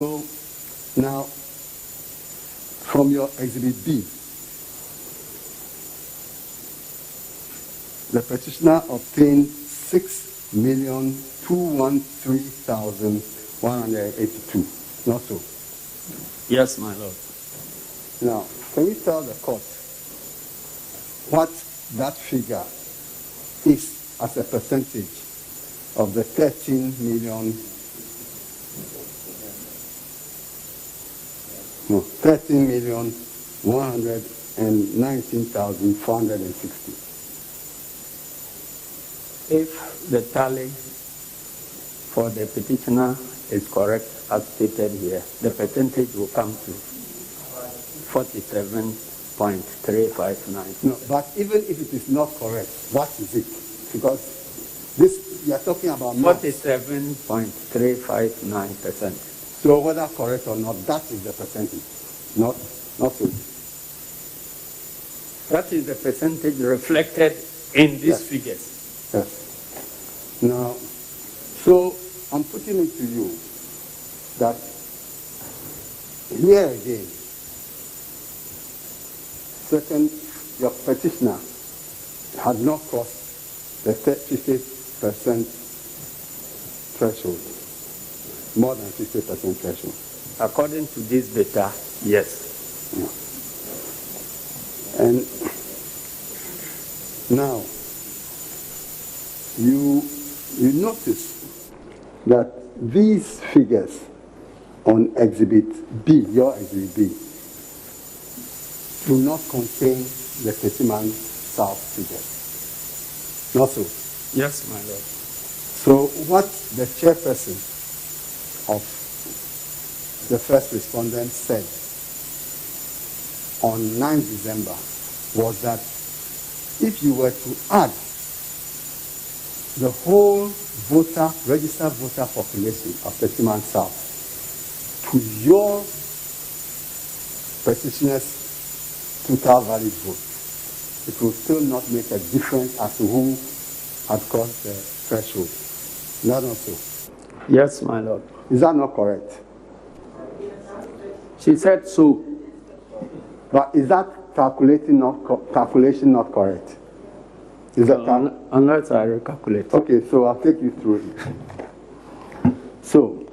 So now, from your Exhibit B, the petitioner obtained 6,213,182. Not so? Yes, my lord. Now, can you tell the court what that figure is as a percentage of the 13,119,460. If the tally for the petitioner is correct, as stated here, the percentage will come to 47.359. No, but even if it is not correct, what is it? Because this, we are talking about 47.359%. So whether correct or not, that is the percentage. Not so. That is the percentage reflected in these figures. Yes. Now, so I'm putting it to you that here again, second, your petitioner had not crossed the 50% threshold, more than 50% threshold. According to this data, yes. Yeah. And now, you notice that these figures on Exhibit B, your Exhibit B, do not contain the Petition South figures. Not so? Yes, my lord. So what the chairperson of the first respondent said on 9 December was that if you were to add the whole registered voter population of Petition South to your petitioner's total valid vote, it will still not make a difference as to who had crossed the threshold. Is that not so? Yes, my lord. Is that not correct? She said so. But is that calculation not correct? Is that unless I recalculate. Okay, so I'll take you through it. So,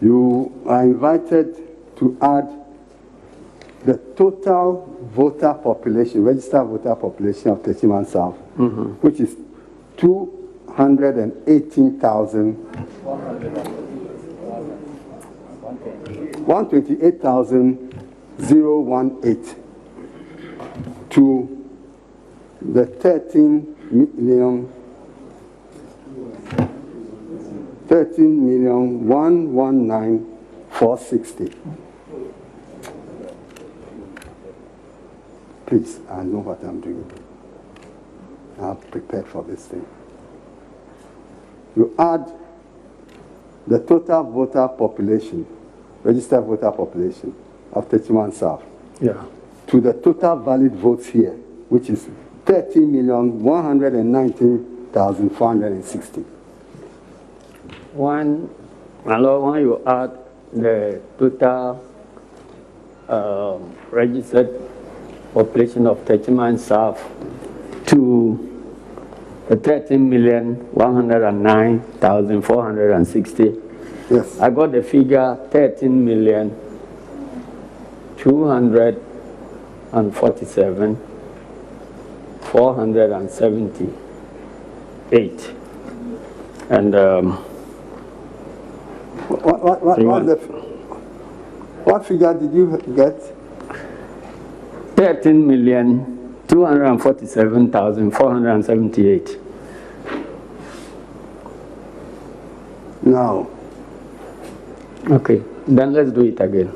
you are invited to add the total voter population, registered voter population of Petition South, which is 128,018 to the 13,119,460. Please, I know what I'm doing. I'm prepared for this thing. You add the total voter population, registered voter population of 31 South, to the total valid votes here, which is 13,119,460. My lord, when you add the total registered population of 31 South to the 13,109,460. Yes. I got the figure 13,247,478. And what figure did you get? 13,247,478. Now. Okay, then let's do it again.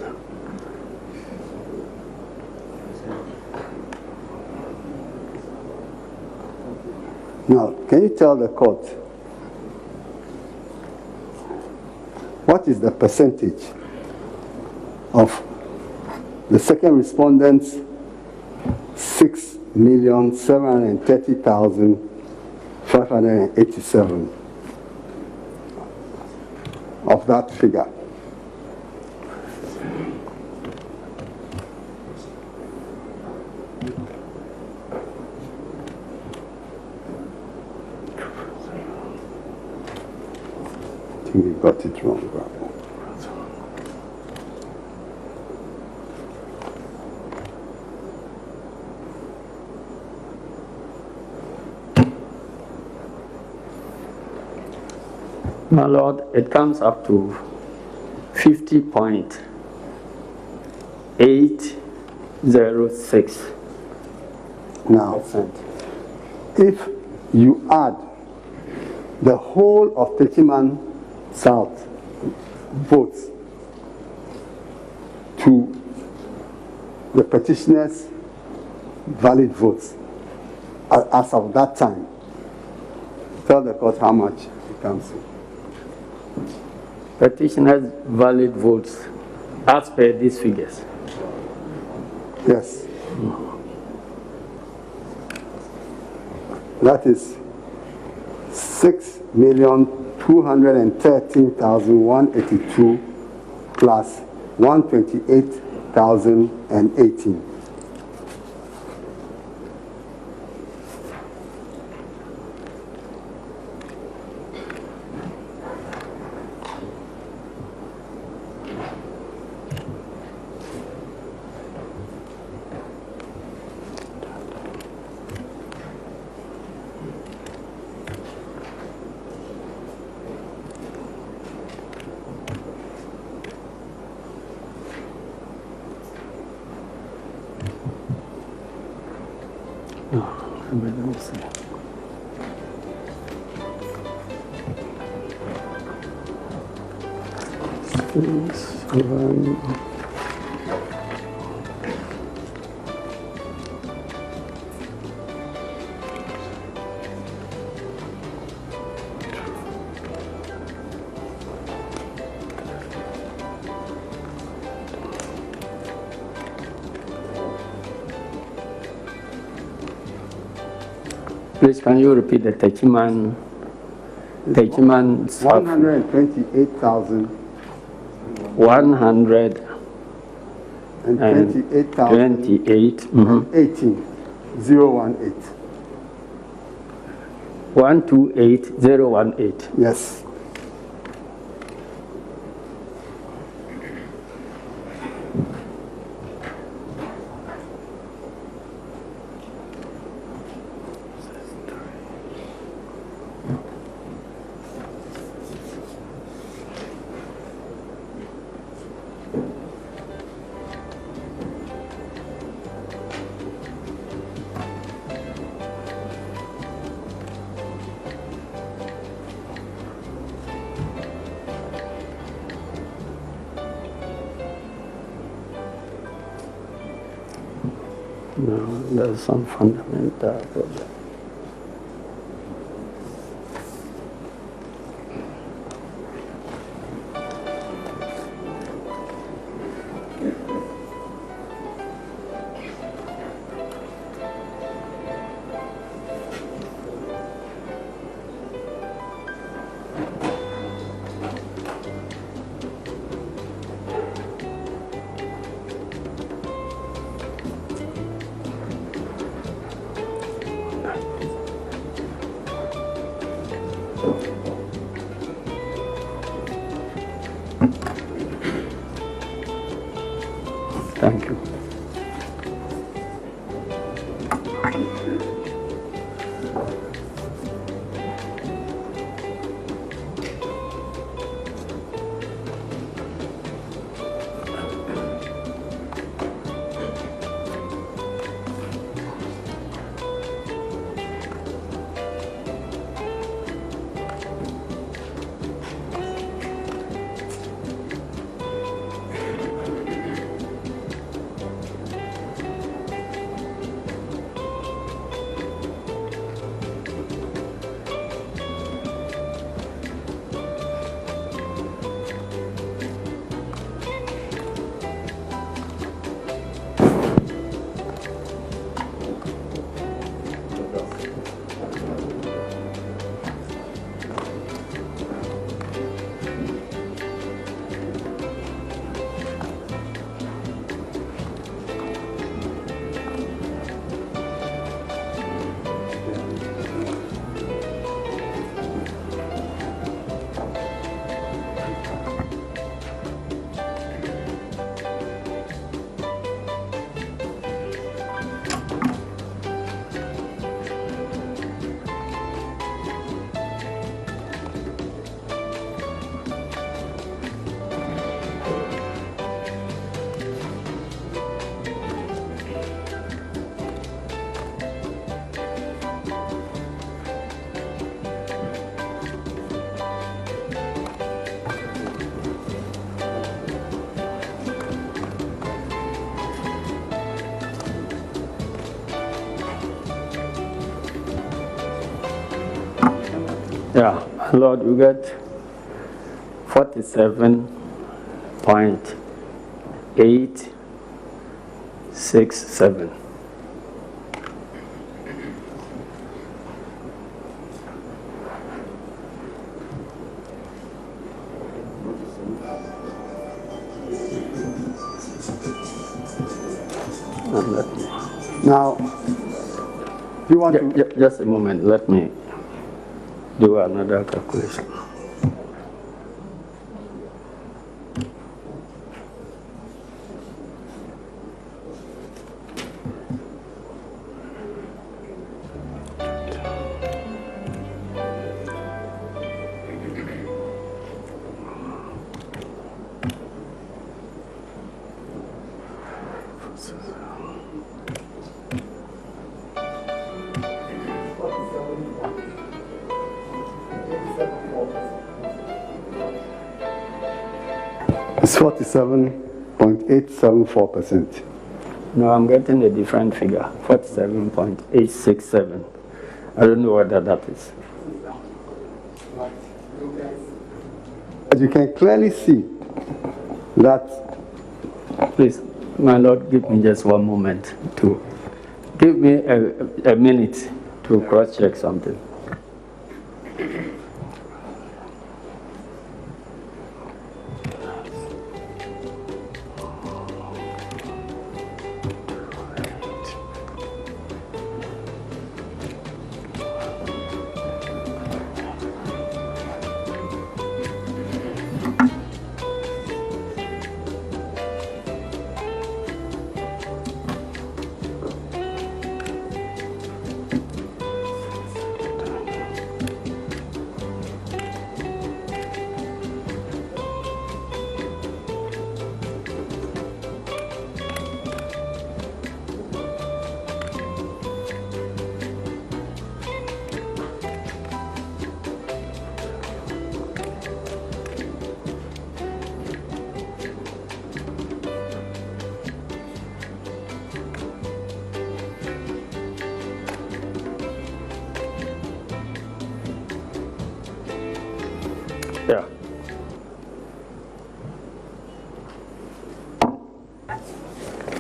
Now, can you tell the court what is the percentage of the second respondent's 6,730,587 of that figure? think we got it wrong. My Lord, it comes up to 50.806%. Now, if you add the whole of Petition South votes to the petitioners' valid votes as of that time, tell the court how much it comes to. Petitioners' valid votes as per these figures. Yes. That is 6,213,182 plus 128,018. Let me see. Please, can you repeat the Techiman? 128,000 100 and 28,018. 018. 128018. Yes. No, there's some fundamental problem. Thank you. Yeah, Lord, you get 47.867. Now, you want to... Just a moment, let me do another calculation. It's 47.874%. No, I'm getting a different figure, 47.867. I don't know whether that is. As you can clearly see that... Please, my Lord, give me just one moment to... Give me a minute to cross-check something. Yeah.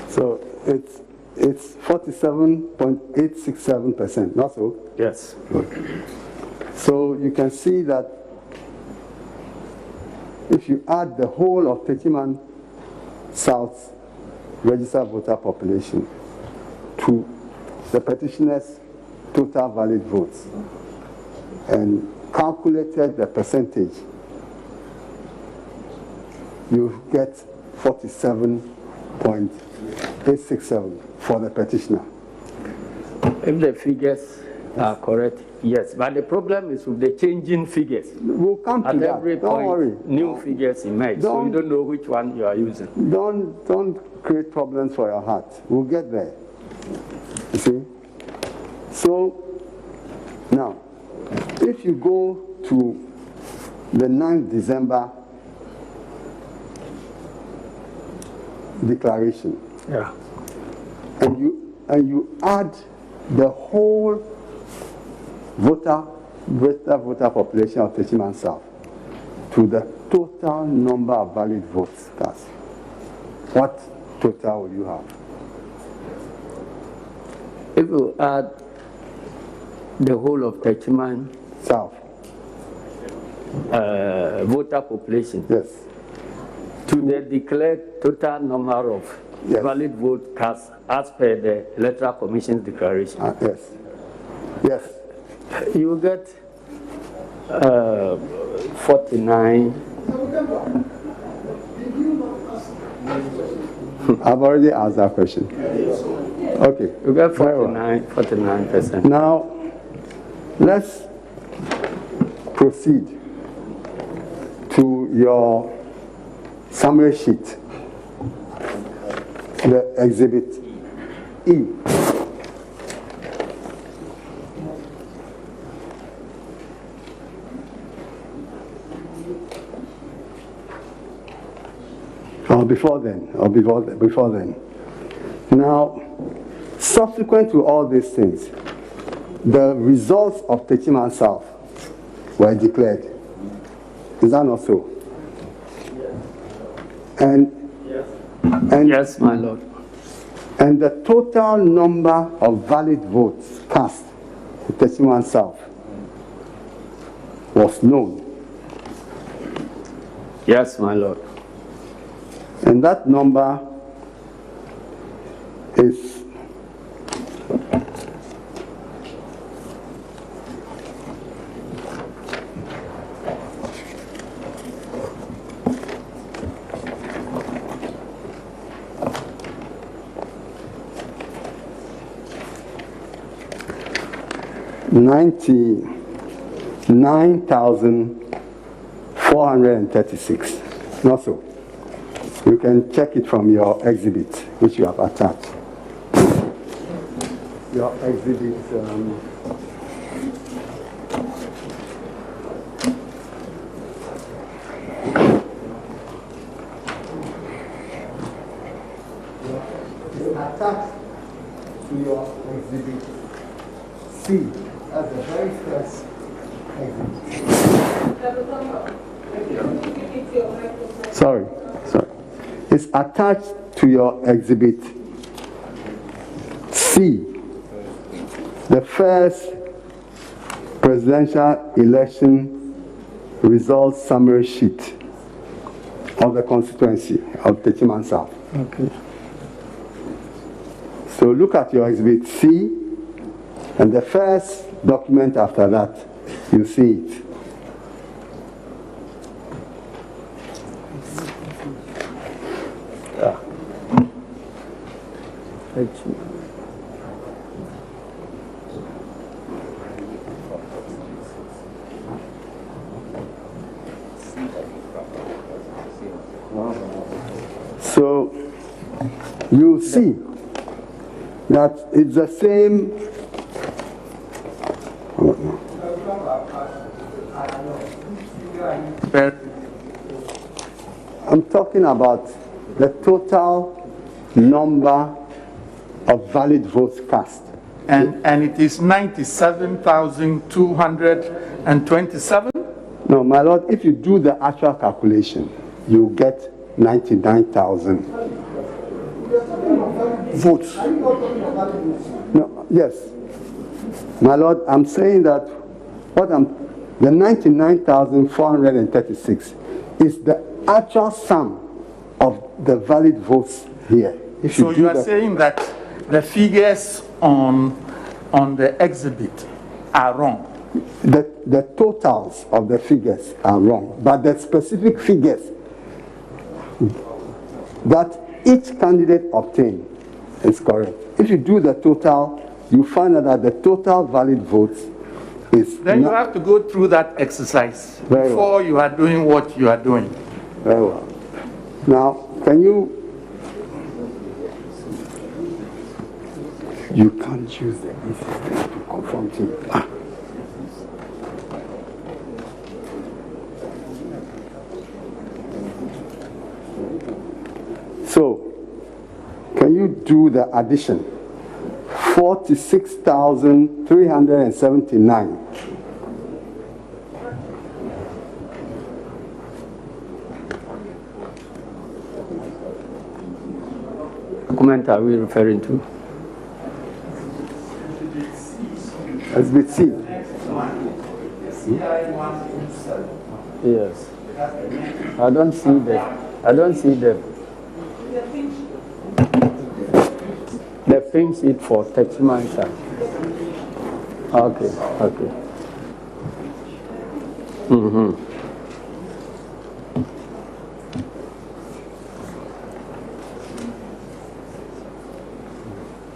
So it's 47.867%, not so? Yes. Good. So you can see that if you add the whole of Petition South's registered voter population to the petitioner's total valid votes and calculated the percentage, you get 47.867 for the petitioner. If the figures are correct, yes. But the problem is with the changing figures. We'll come to At that. every Don't point, worry. new figures emerge, so you don't know which one you are using. Don't create problems for your heart. We'll get there. You see? So, now, if you go to the 9th December declaration, Yeah. and you add the whole voter population of Petition South to the total number of valid votes cast, what total will you have? If you add the whole of Petition South. voter population, Yes. to the declared total number of valid vote cast as per the Electoral Commission's declaration. Yes. Yes. You get 49. I've already asked that question. Okay. You get 49%. Now, let's proceed to your summary sheet, the Exhibit E. Before then. Now, subsequent to all these things, the results of Petition South were declared. Is that not so? And Yes, my Lord. And the total number of valid votes cast in Petition South was known. Yes, my Lord. And that number is 99,436. Not so. You can check it from your exhibit, which you have attached. Your exhibit. Attached to your exhibit C. That's the very first exhibit. Sorry. It's attached to your exhibit C, the first presidential election results summary sheet of the constituency of Petition South. Okay. So look at your exhibit C, and the first document after that, you see it. So you see that it's the same. I'm talking about the total number of valid votes cast. And it is 97,227? No, my lord, if you do the actual calculation, you get 99,000 votes. No, yes. My lord, I'm saying that the 99,436 is the actual sum of the valid votes here. So you are saying that the figures on the exhibit are wrong? The totals of the figures are wrong, but the specific figures that each candidate obtained is correct. If you do the total, you find out that the total valid votes is... Then you have to go through that exercise before you are doing what you are doing. Very well. Now, can you... You can't use the system to confront him. So, can you do the addition? 46,379. Document are we referring to? Exhibit C. Yes. I don't see that. I don't see them. The pink sheet for Petition South. Okay.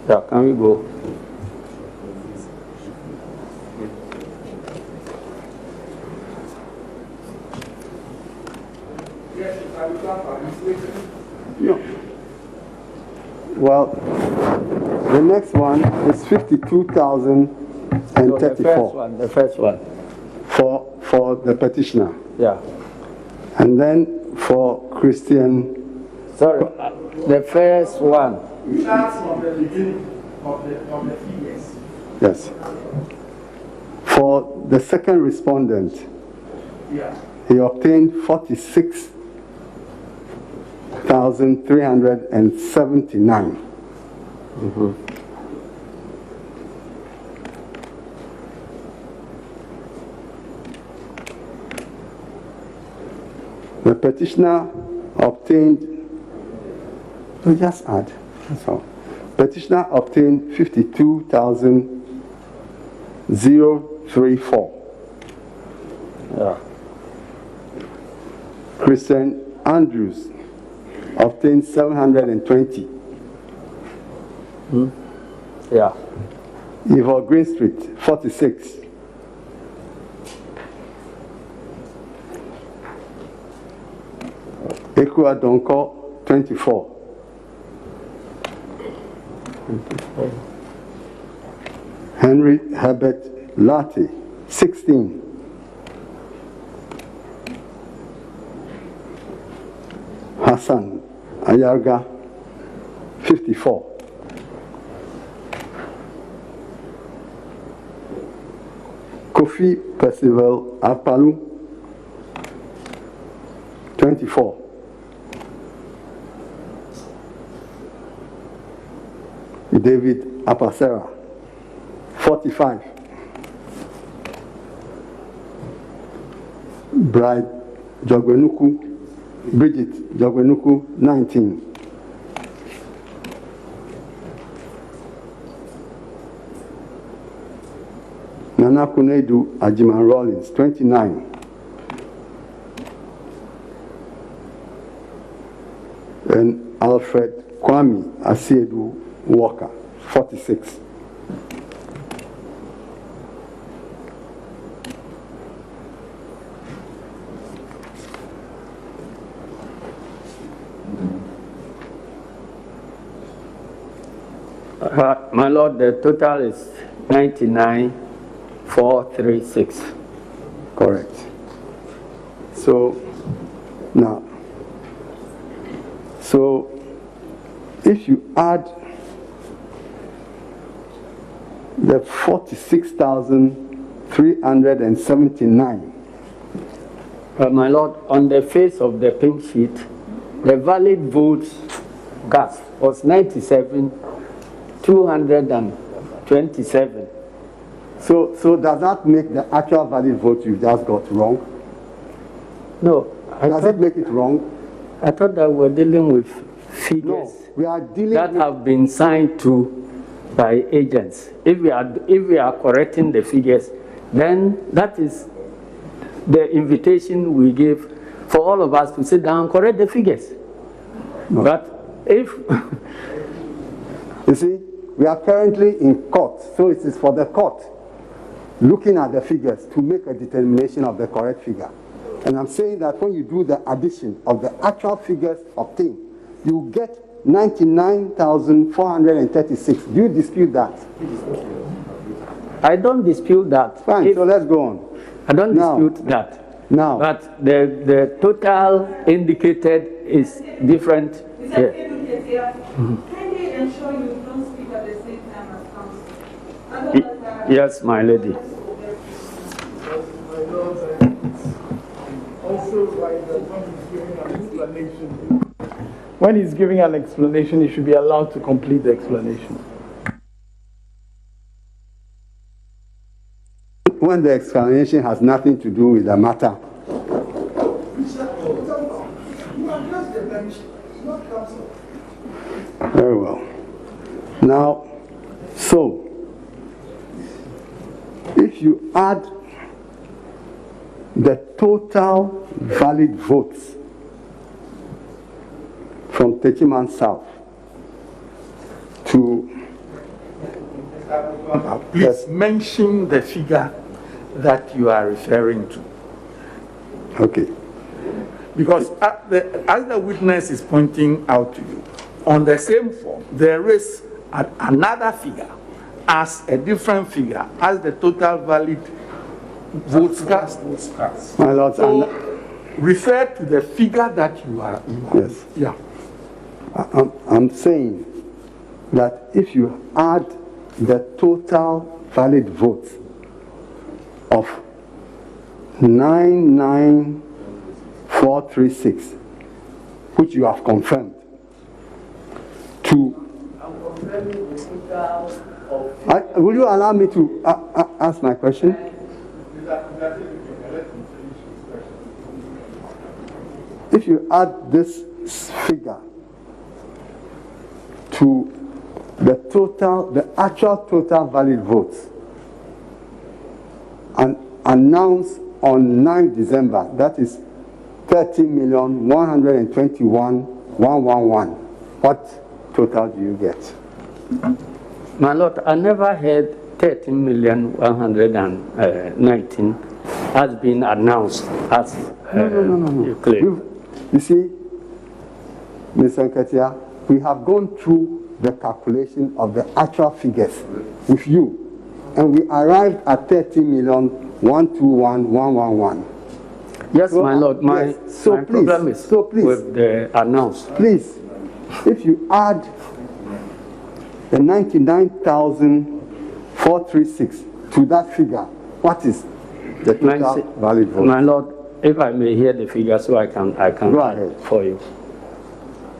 Yeah, can we go? Yeah. Well, the next one is 52,034. The first one. For the petitioner. Yeah. And then for Christian. Sorry, the first one. That's from the beginning of the figures. Yes. For the second respondent, he obtained 46,379. The petitioner obtained, we just add, that's all. Petitioner obtained 52,034. Yeah. Christian Andrews obtained 720. Yeah. Ivor Greenstreet, 46. Ekua Donko, 24. Henry Herbert Latte, 16. Hassan Ayarga, 54. Kofi Percival Apalu, 24. David Apasera, 45. Bride Jogwenuku, Bridget Jogwenuku, 19. Nana Kunedu Ajiman Rollins, 29. And Alfred Kwame Asiedu Walker, 46. My Lord, the total is 99,436. Correct. So, now, if you add the 46,379. My Lord, on the face of the pink sheet, the valid votes cast was 97,227. So does that make the actual valid vote you just got wrong? No. Does it make it wrong? I thought that we're dealing with figures No, we are dealing that with have been signed to by agents. If we are correcting the figures, then that is the invitation we give for all of us to sit down and correct the figures. No. But if you see, we are currently in court, so it is for the court looking at the figures to make a determination of the correct figure. And I'm saying that when you do the addition of the actual figures obtained, you get 99,436. Do you dispute that? I don't dispute that. Fine, so let's go on. I don't dispute that. Now. But the total indicated is different here. Can you ensure you don't speak at the same time as counsel? Yes, my lady. Also, when he's giving an explanation, he should be allowed to complete the explanation. When the explanation has nothing to do with the matter. Very well. Now, so, if you add the total valid votes from Techiman South to... Please mention the figure that you are referring to. Okay. Because as the witness is pointing out to you, on the same form, there is another figure as a different figure as the total valid votes cast. My Lord, so refer to the figure that you are. Yes. Yeah. I'm saying that if you add the total valid votes of 99436, which you have confirmed, to... will you allow me to ask my question? If you add this figure to the actual total valid votes, and announced on 9 December, that is 30,121,111. What total do you get? My Lord, I never heard 13,119 has been announced as No. you claim. You see, Mr. Nketsiah, we have gone through the calculation of the actual figures with you, and we arrived at 30,121,111. Yes, my Lord, my problem is with the announced. Please, if you add the 99,436 to that figure, what is the total valid vote? My Lord, if I may hear the figure so I can go ahead for you.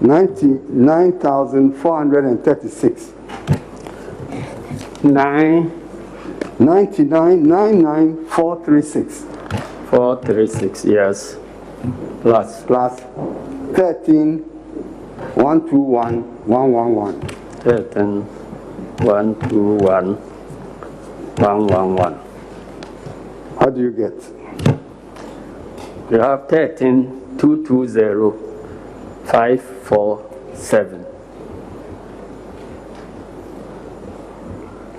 99,436. 99,436. 436, yes. Plus 13,121,111. 13,121,111. How do you get? You have 13,220,547.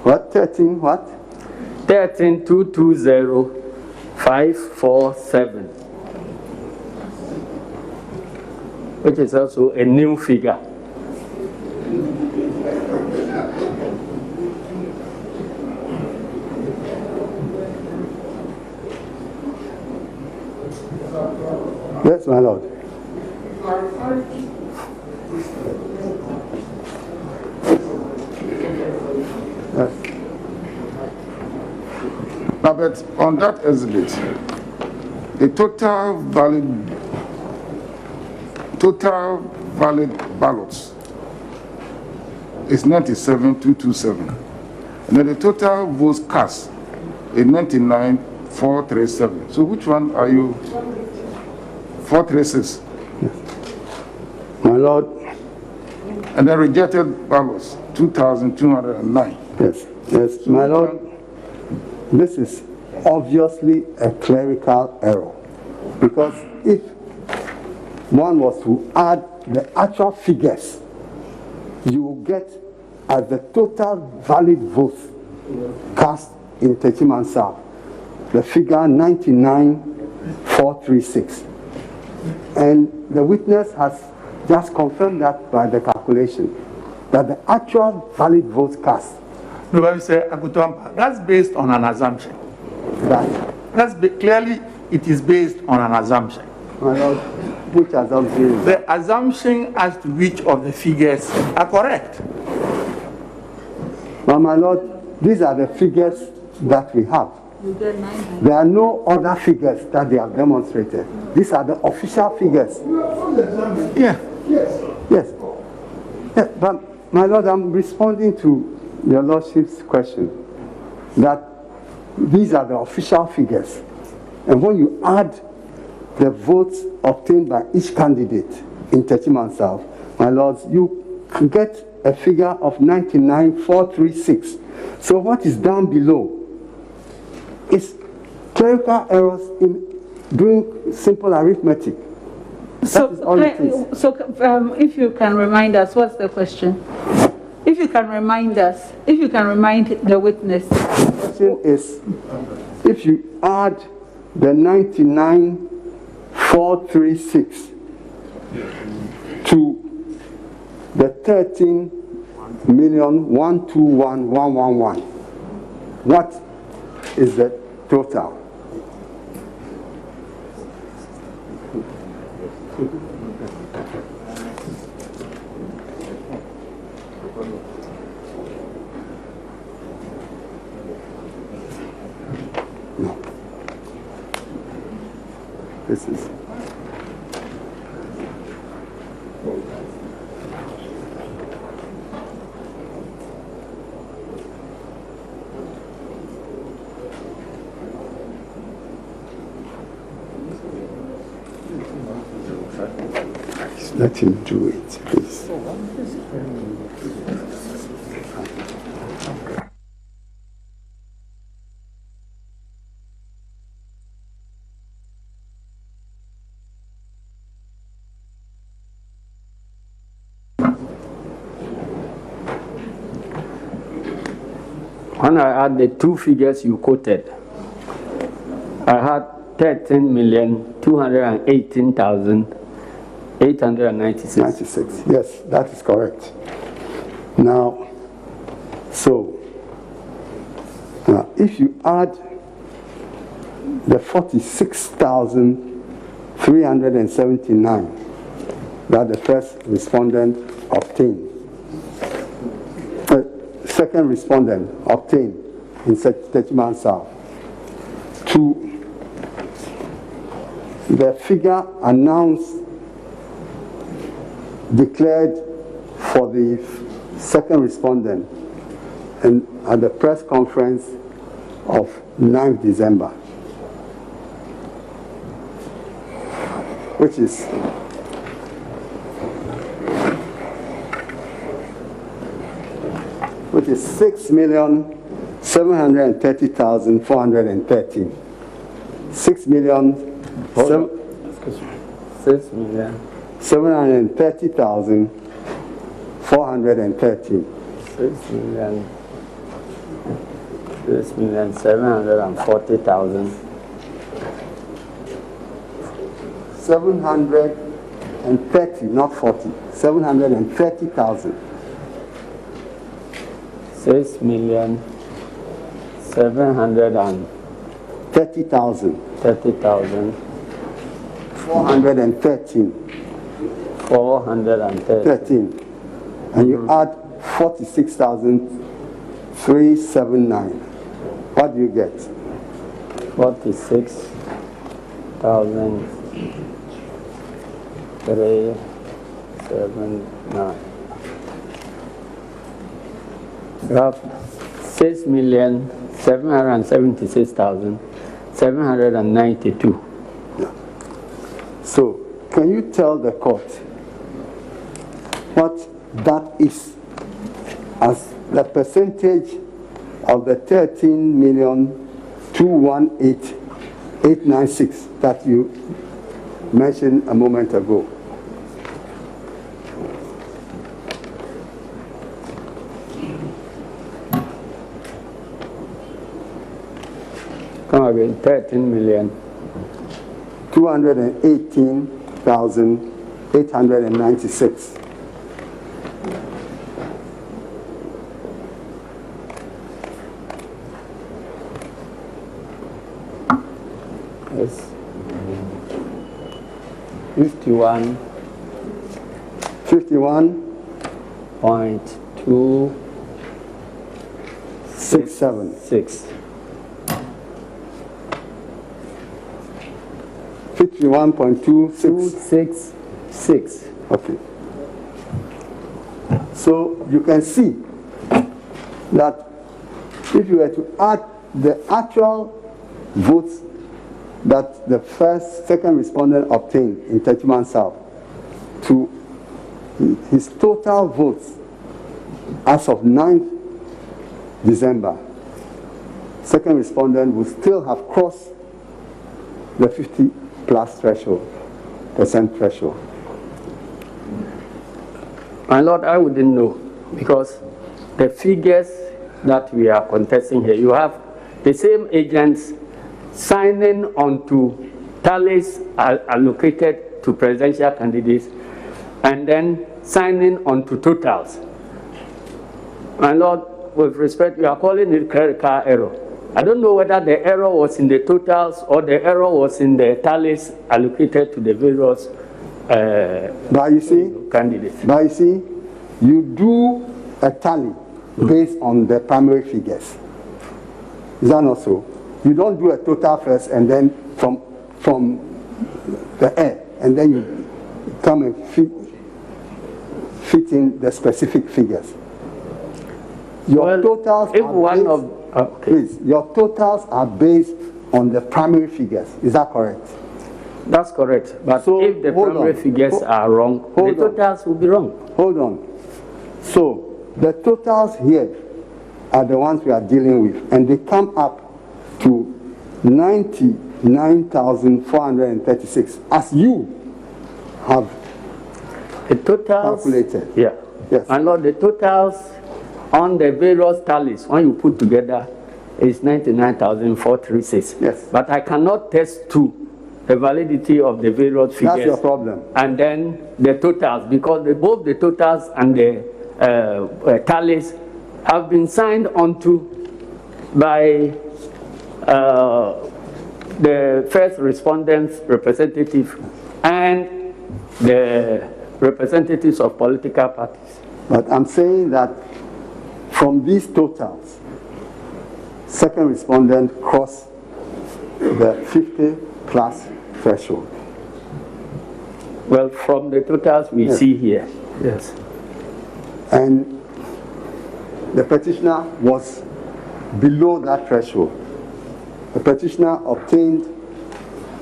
What? 13 what? 13,220,547. Which is also a new figure. Yes, my Lord. Yes. But on that exhibit, the total valid ballots is 97,227. And then the total votes cast is 99,437. So which one are you? 436. My Lord. And then rejected ballots, 2,209. Yes, my Lord. This is obviously a clerical error, because if one was to add the actual figures, you will get as the total valid votes cast in Techiman South, the figure 99,436. And the witness has just confirmed that by the calculation, that the actual valid votes cast. No, but we say, Akoto, that's based on an assumption. Clearly, it is based on an assumption. My Lord, which assumption? The assumption as to which of the figures are correct. But my Lord, these are the figures that we have. There are no other figures that they have demonstrated. These are the official figures. Yeah. Yes. But my Lord, I'm responding to your Lordship's question that these are the official figures. And when you add the votes obtained by each candidate in Techiman South, my Lords, you can get a figure of 99,436. So what is down below is clerical errors in doing simple arithmetic. So if you can remind us, what's the question? If you can remind the witness. The question is, if you add the 99,436 to the 13,121,111, what is the total? this is. Let him do it, please. When I add the two figures you quoted, I had 13,218,896. 96. Yes, that is correct. Now, if you add the 46,379 that the first respondent obtained, second respondent obtained in Techiman South, to the figure announced, declared for the second respondent and at the press conference of 9th December, which is which is 6,730,413. 6,730,413. 6,740,000. 730, not 40. 730,000. 6,730,000. 413. 413. And you add 46,379. What do you get? 46,379. You have 6,776,792. Yeah. So, can you tell the court what that is as the percentage of the 13,218,896 that you mentioned a moment ago? Come again, 13,218,896. Yes. 51. 51.267. 51.266. Okay. So you can see that if you were to add the actual votes that the second respondent obtained in Techiman South to his total votes as of 9th December, second respondent would still have crossed the 50+ percent threshold. My Lord, I wouldn't know, because the figures that we are contesting here, you have the same agents signing onto tallies allocated to presidential candidates and then signing onto totals. My Lord, with respect, you are calling it clerical error. I don't know whether the error was in the totals or the error was in the tallies allocated to the various candidates. But you see, you do a tally based on the primary figures. Is that not so? You don't do a total first and then from the air, and then you come and fit in the specific figures. Your totals if are one based, of okay. please, your totals are based on the primary figures. Is that correct? That's correct. But So, if the primary figures are wrong, the totals will be wrong. Hold on. So the totals here are the ones we are dealing with, and they come up to 99,436, as you have The totals, calculated. yeah. Yes. And Lord, the totals on the various tallies, when you put together, is 99,436. Yes. But I cannot test to the validity of the various figures. That's your problem. And then the totals, because both the totals and the tallies have been signed onto by the first respondent's representative and the representatives of political parties. But I'm saying that from these totals, second respondent crossed the 50 plus threshold. Well, from the totals we see here, yes. And the petitioner was below that threshold. The petitioner obtained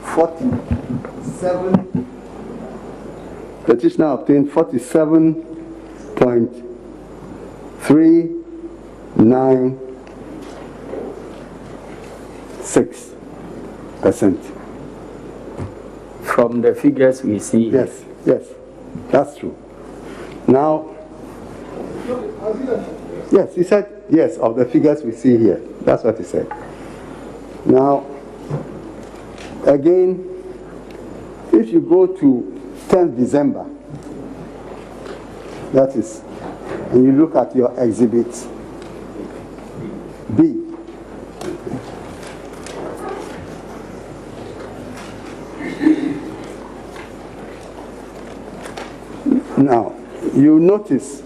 47.396%. From the figures we see here. Yes, yes, that's true. Now, yes, he said yes, of the figures we see here. That's what he said. Now, again, if you go to 10th December, that is, and you look at your exhibit B, now, you notice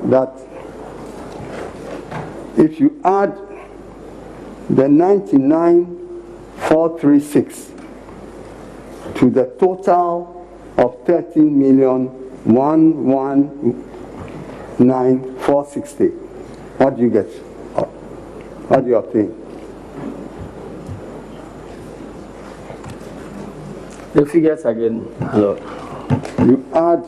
that if you add the 99,436 to the total of 13,119,460, what do you get? What do you obtain? The figures again. Hello. You add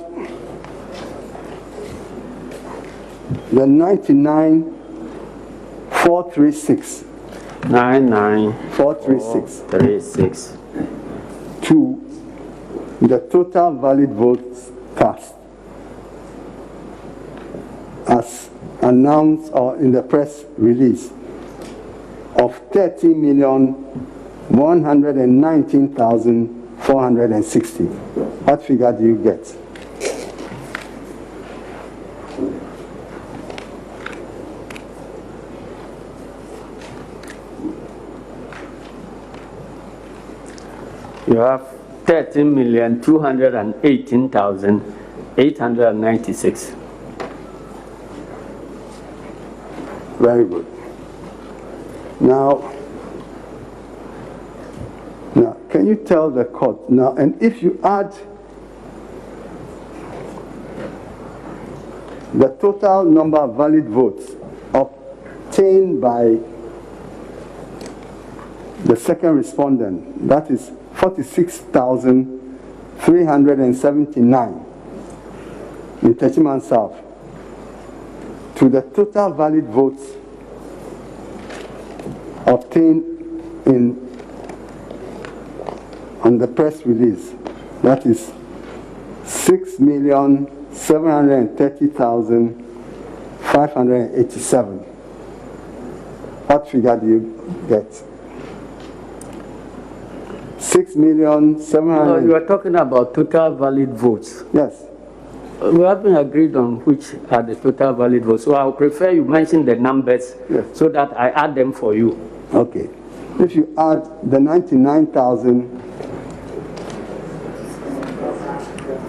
the 99,436. 99,436 to the total valid votes cast as announced or in the press release of 30,119,460. What figure do you get? You have 13,218,896. Very good. Now, can you tell the court now, and if you add the total number of valid votes obtained by the second respondent, that is 46,379 in Techiman South, to the total valid votes obtained on the press release, that is 6,730,587. What figure do you get? 6,700,000. You are talking about total valid votes. Yes. We haven't agreed on which are the total valid votes, so I would prefer you mention the numbers so that I add them for you. Okay. If you add the 99,000.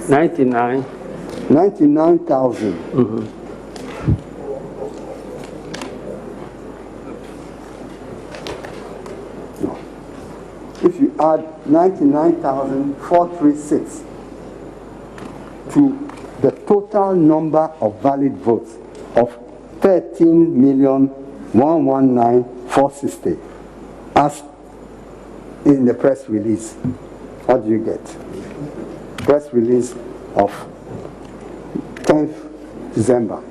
99,000. If if you add 99,436 to the total number of valid votes of 13,119,460 as in the press release, what do you get? Press release of 10th December.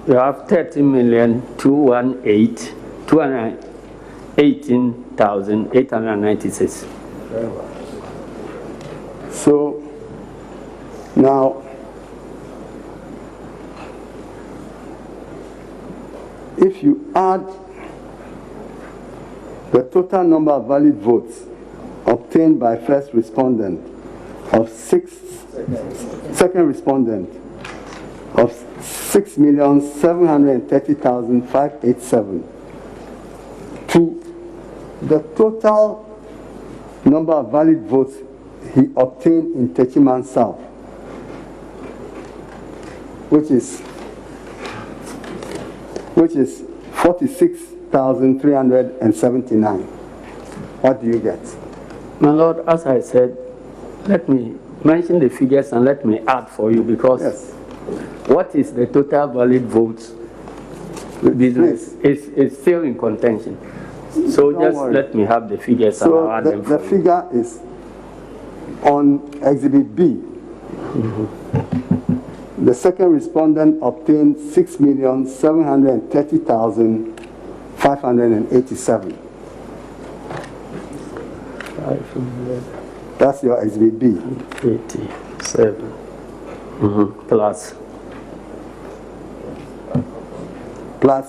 You have 30,218,896. So now, if you add the total number of valid votes obtained by first respondent of second respondent of 6,730,587 to the total number of valid votes he obtained in Techiman South, which is 46,379. What do you get? My Lord, as I said, let me mention the figures and let me add for you, because Yes. what is the total valid votes business is still in contention. So Don't just worry. let me have the figures and I'll So add them the for you. figure is on Exhibit B. The second respondent obtained 6,730,587. 587 That's your Exhibit B. Plus Plus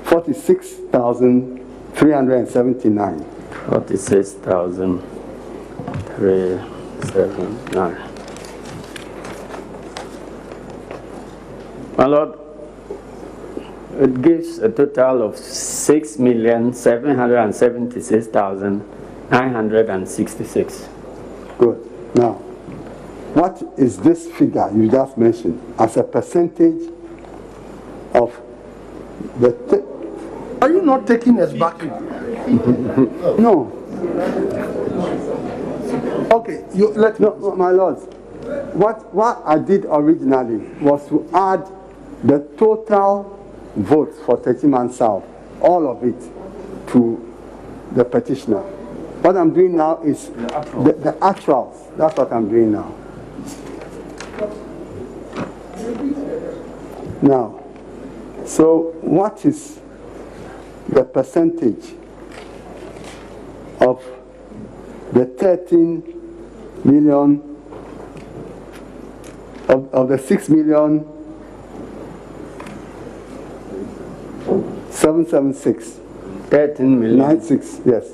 46,379. 46,379. My Lord, it gives a total of 6,776,966. Good. Now, what is this figure you just mentioned as a percentage of the... Are you not taking us back? No. Okay, let me. No, my lords. What I did originally was to add the total votes for Techiman South, all of it, to the petitioner. What I'm doing now is the actuals. That's what I'm doing now. Now, so what is the percentage of the 13 million of the 6,776,996? 13 million. Yes.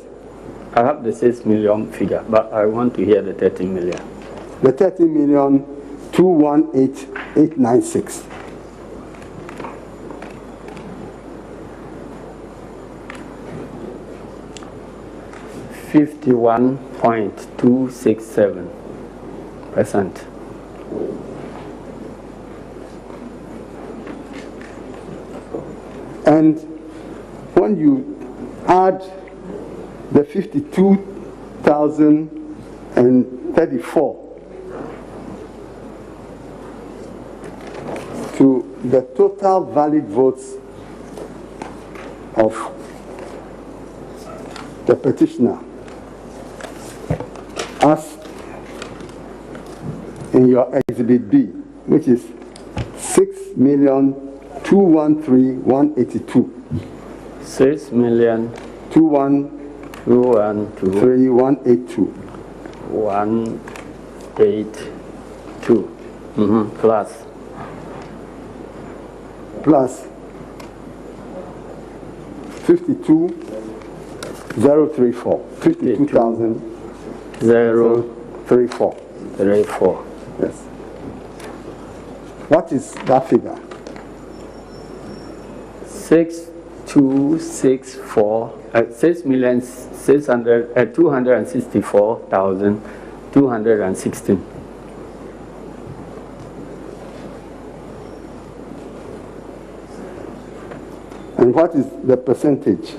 I have the 6 million figure, but I want to hear the 13 million. The 13,218,896. %51.267%. And when you add the 52,034 to the total valid votes of the petitioner, as in your Exhibit B, which is 6,213,182. 6,213,182. 182. Plus 52,034. 52,034. 34. Yes. What is that figure? 6,264,264,182. 216. And what is the percentage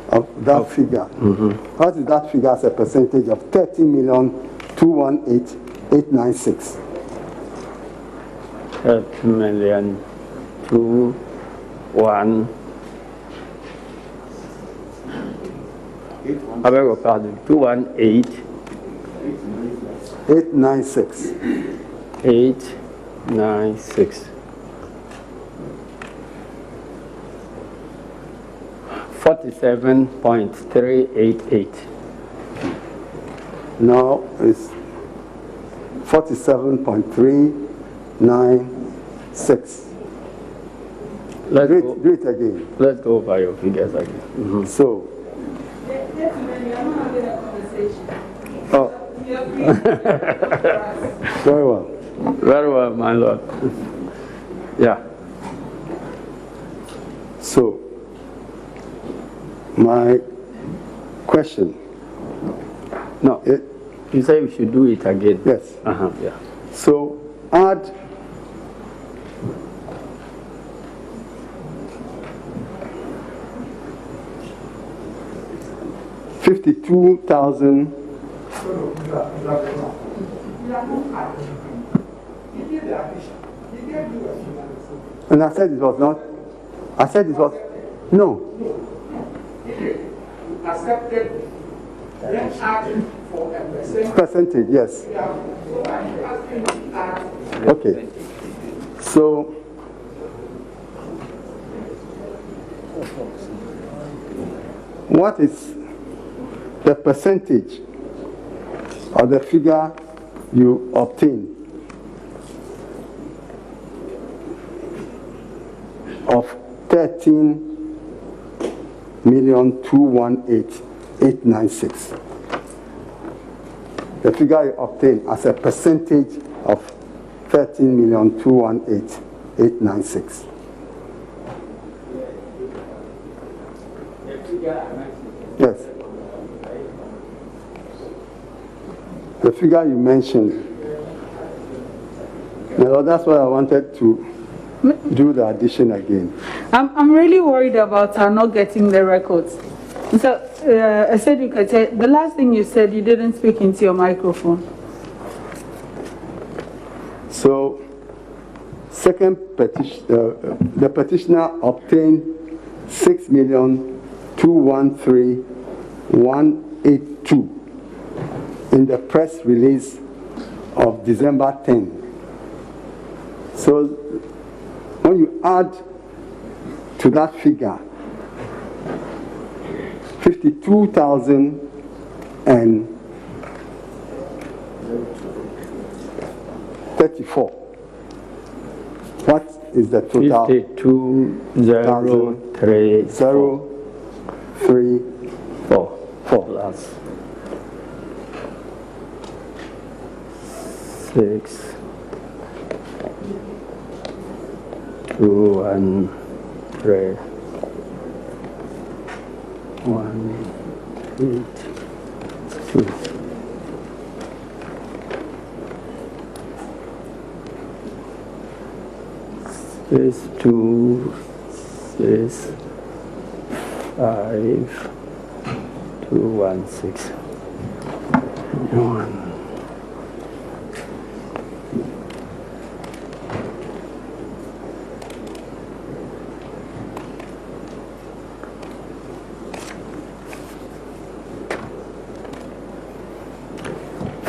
of that figure? What is that figure as a percentage of 30,218,896? 30,000,021. I beg your pardon. 218. 896. 896. 47.388. Now it's 47.396. Do it again. Let's go by your figures again. So. Oh. Very well. Very well, my lord. Yeah. So, my question. No, you say we should do it again. Yes. Yeah. So, add $52,000. And I said it was not. I said it was. No. Accepted, then asked for a percentage, yes. Okay. So, what is the percentage of the figure you obtain of 13,218,896? The figure you obtain as a percentage of 13,218,896. Yes. The figure you mentioned. Now that's why I wanted to do the addition again. I'm really worried about her not getting the records. So, Asiedu, the last thing you said, you didn't speak into your microphone. So, second petition, the petitioner obtained 6,213,182 in the press release of December 10. So, when you add to that figure 52,034, what is the total? 52,034 plus 6 2 and 3 1 8 2 6 2 6 5 2 1 6 1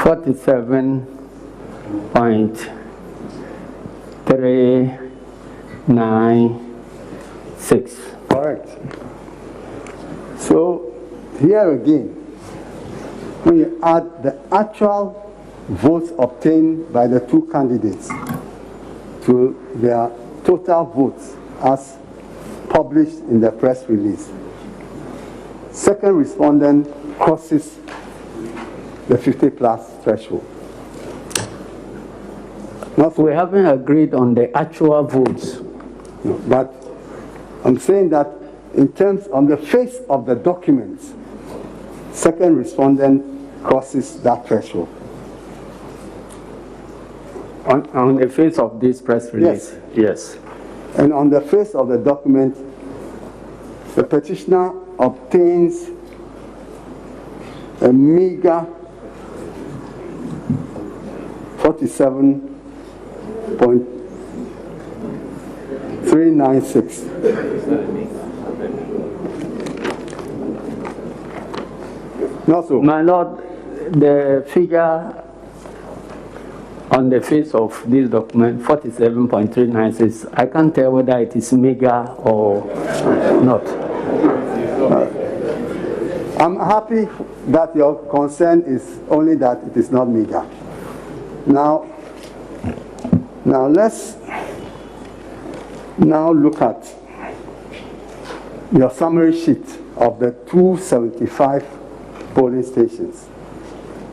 47.396. Correct. So here again, when you add the actual votes obtained by the two candidates to their total votes as published in the press release, second respondent crosses the 50+ threshold. We haven't agreed on the actual votes. No, but I'm saying that in terms on the face of the documents, second respondent crosses that threshold. On the face of this press release? Yes. And on the face of the document, the petitioner obtains a meager 47.396. Not so. My Lord, the figure on the face of this document, 47.396, I can't tell whether it is meager or not. I'm happy that your concern is only that it is not meager. Now let's now look at your summary sheet of the 275 polling stations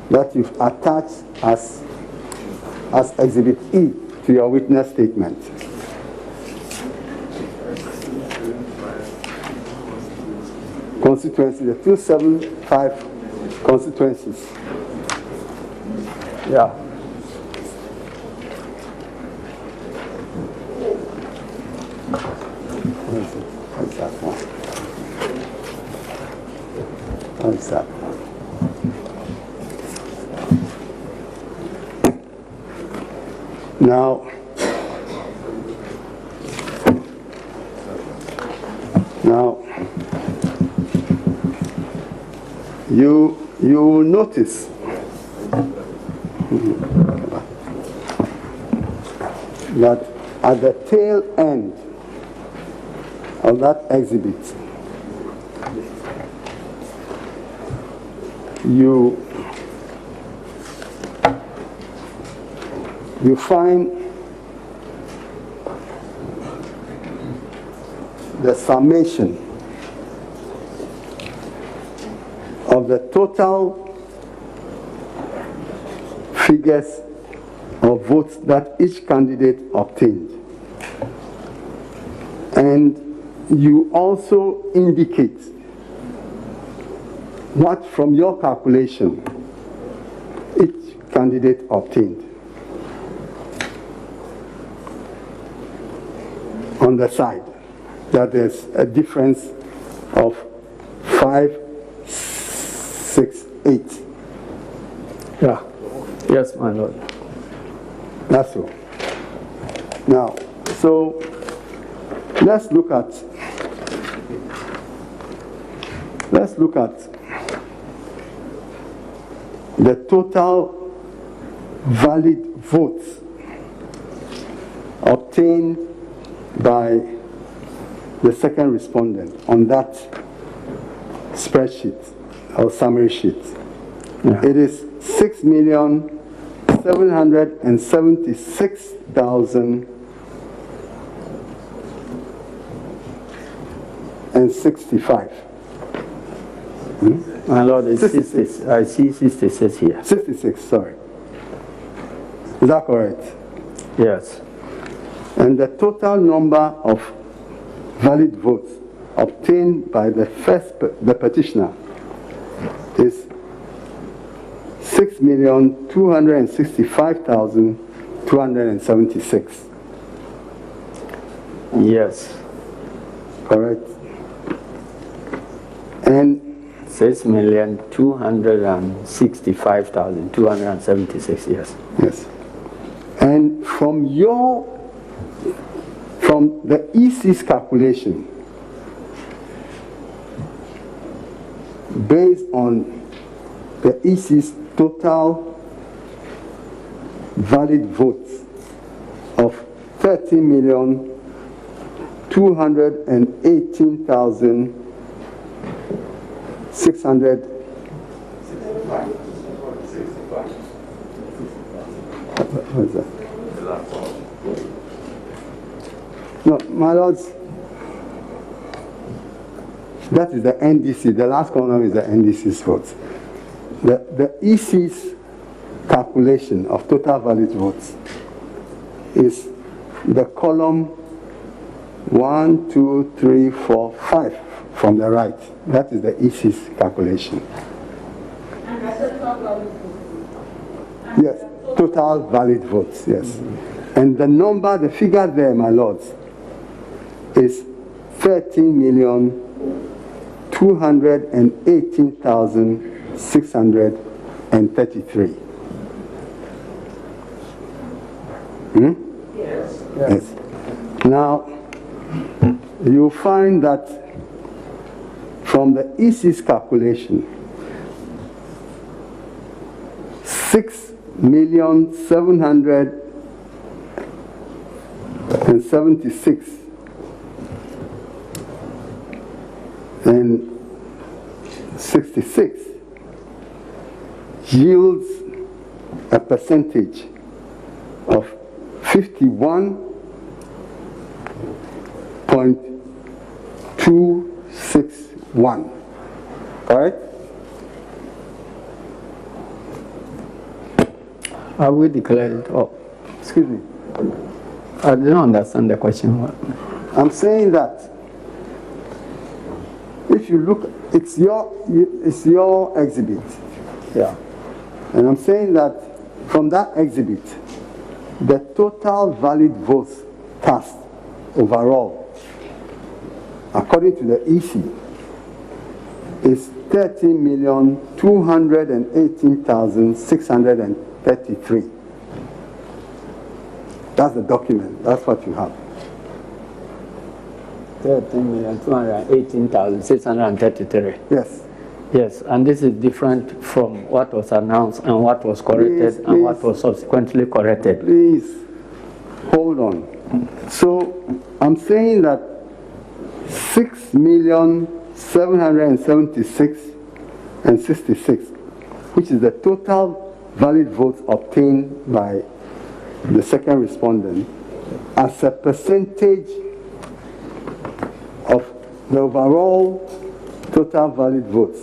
that you've attached as Exhibit E to your witness statement. Constituency, the 275 constituencies. Yeah. What's that one? What's that one? Now, you will notice that at the tail end of that exhibit, you find the summation of the total figures of votes that each candidate obtained. And you also indicate what, from your calculation, each candidate obtained. On the side, that there's a difference of 568. Yeah. Yes, my Lord. That's so. Now, so let's look at the total valid votes obtained by the second respondent on that spreadsheet or summary sheet. Yeah. It is 6,776,065. My Lord, it's 66. I see 66 here. 66, sorry. Is that correct? Yes. And the total number of valid votes obtained by the petitioner is 6,265,276. Yes. Correct? And 6,265,276, yes. yes. And from the EC's calculation, based on the EC's total valid votes of 30,218,600. What is that? No, my lords, that is the NDC. The last column is the NDC's votes. The EC's calculation of total valid votes is the column 1, 2, 3, 4, 5 from the right. That is the EC's calculation. And at the top Yes, total valid votes, yes. And the number, the figure there, my lords, is 13,218,633. Yes. Yes. Now, you find that from the EC's calculation, 6,776,000 and 66 yields a percentage of 51.261. Correct? I will declare it up. Excuse me. I don't understand the question. I'm saying that if you look, it's your exhibit. Yeah. And I'm saying that from that exhibit, the total valid votes cast overall, according to the EC, is 13,218,633. That's the document. That's what you have. 13,218,633. Yes. Yes, and this is different from what was announced and what was corrected and what was subsequently corrected. Please, hold on. So, I'm saying that 6,776,000 and 66, which is the total valid votes obtained by the second respondent, as a percentage of the overall total valid votes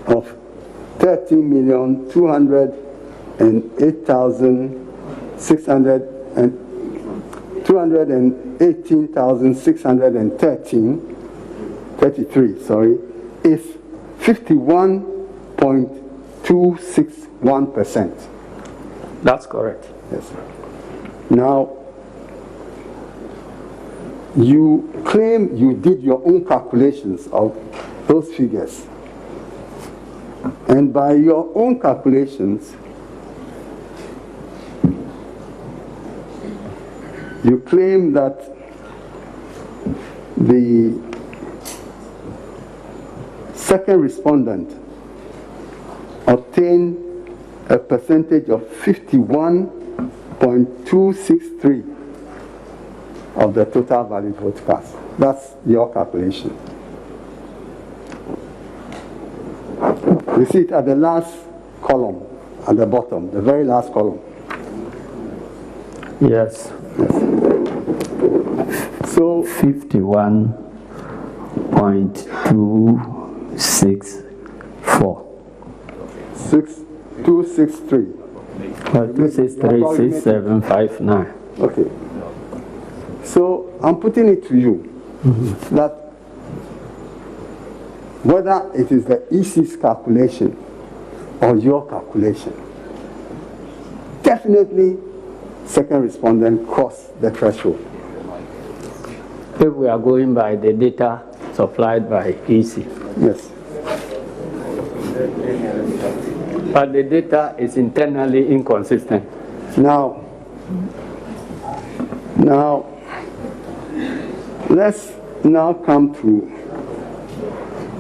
of 218,633, sorry, is 51.261%. That's correct. Yes. Now, you claim you did your own calculations of those figures. And by your own calculations, you claim that the second respondent obtained a percentage of 51.263 of the total valid vote cast. That's your calculation. You see it at the last column, at the bottom, the very last column. Yes. Yes. So 51.264. 263. 263,6759. Okay. So I'm putting it to you that whether it is the EC's calculation or your calculation, definitely second respondent crossed the threshold. If we are going by the data supplied by EC. Yes. But the data is internally inconsistent. Now, let's now come to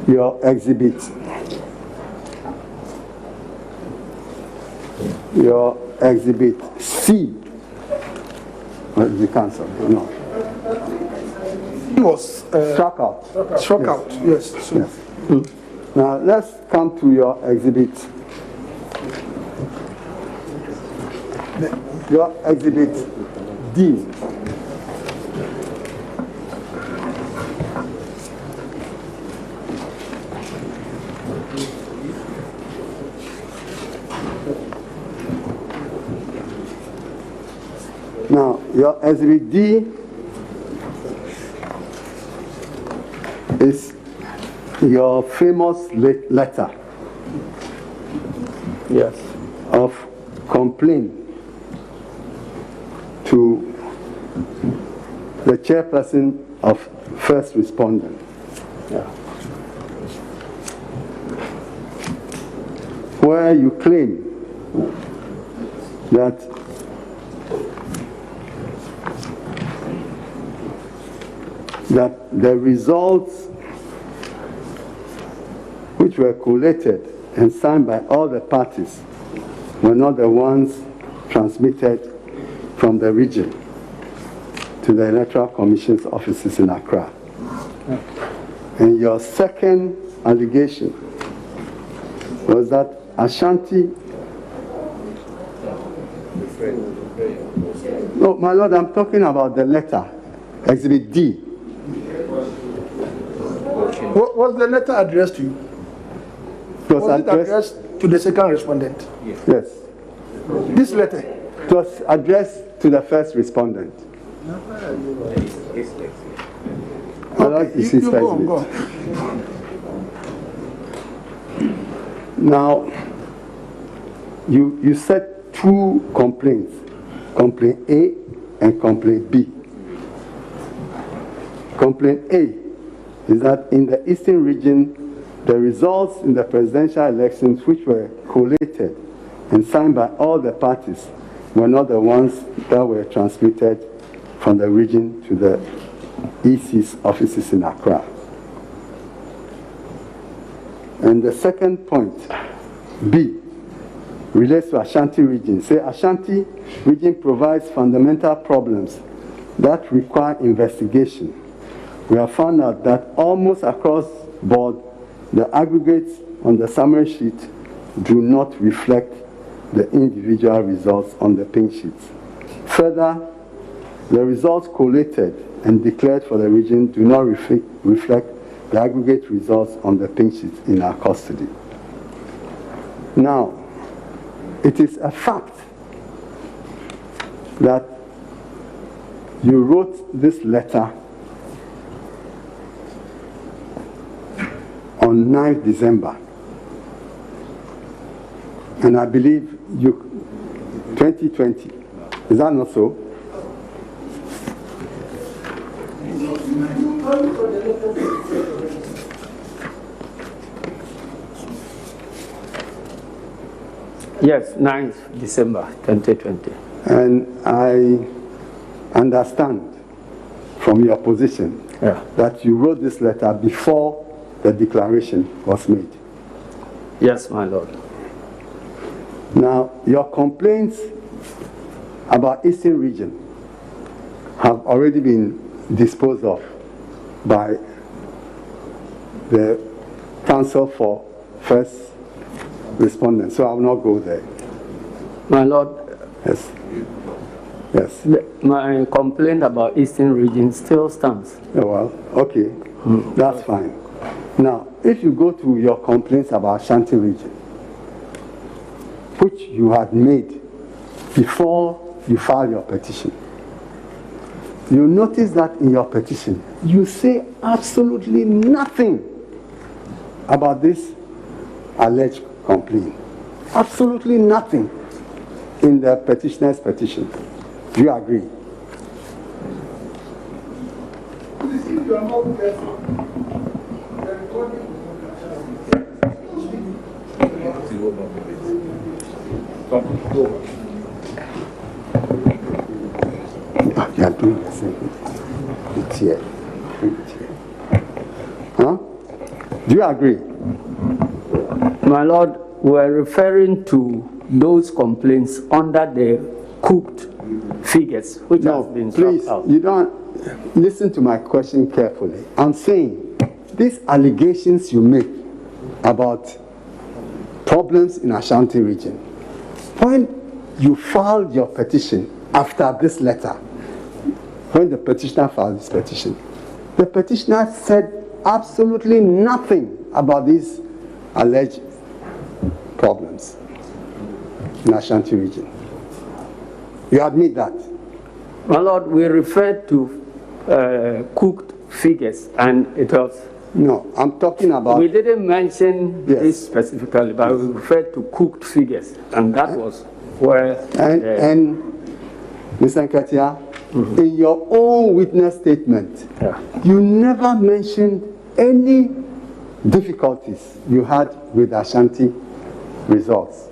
your exhibit. Your exhibit C. Well, the cancel. No. It was Struck out. struck Yes. out. Yes. So Yes. Now let's come to your exhibit. Your exhibit D. Now, your exhibit D is your famous letter Yes. of complaint to the chairperson of first respondent. Yeah. Where you claim that the results which were collated and signed by all the parties were not the ones transmitted from the region to the Electoral Commission's offices in Accra. And your second allegation was that Ashanti... No, my lord, I'm talking about the letter, Exhibit D. What was the letter addressed to you? Was it addressed to the second respondent? Yes. This letter? It was addressed to the first respondent. My lord, this is go on, go on. Now, you said two complaints, complaint A and complaint B. Complaint A is that in the Eastern region, the results in the presidential elections which were collated and signed by all the parties were not the ones that were transmitted from the region to the EC's offices in Accra. And the second point, B, relates to Ashanti region. Say Ashanti region provides fundamental problems that require investigation. We have found out that almost across board, the aggregates on the summary sheet do not reflect the individual results on the pink sheets. Further, the results collated and declared for the region do not reflect the aggregate results on the pink sheets in our custody. Now, it is a fact that you wrote this letter on 9th December. And I believe 2020. Is that not so? Yes, 9th December 2020. And I understand from your position that you wrote this letter before the declaration was made. Yes, my lord. Now, your complaints about Eastern region have already been disposed of by the Council for First Respondents, so I will not go there. My lord. Yes. Yes. My complaint about Eastern region still stands. Oh, well, okay. That's fine. Now, if you go to your complaints about Ashanti region, which you had made before you filed your petition, you notice that in your petition, you say absolutely nothing about this alleged complaint. Absolutely nothing in the petitioner's petition. Do you agree? If you are not careful, the recording You are doing the same thing. It's here. It's here. Huh? Do you agree? My lord, we're referring to those complaints under the cooked figures, which has been please, struck out. you don't listen to my question carefully. I'm saying these allegations you make about problems in Ashanti region, when you filed your petition after this letter, when the petitioner filed this petition, the petitioner said absolutely nothing about these alleged problems in Ashanti region. You admit that? My lord, we referred to cooked figures, and it was No, I'm talking about... We didn't mention Yes. this specifically, but we referred to cooked figures, and that was where... And Mr. Nketsiah, in your own witness statement, you never mentioned any difficulties you had with Ashanti results.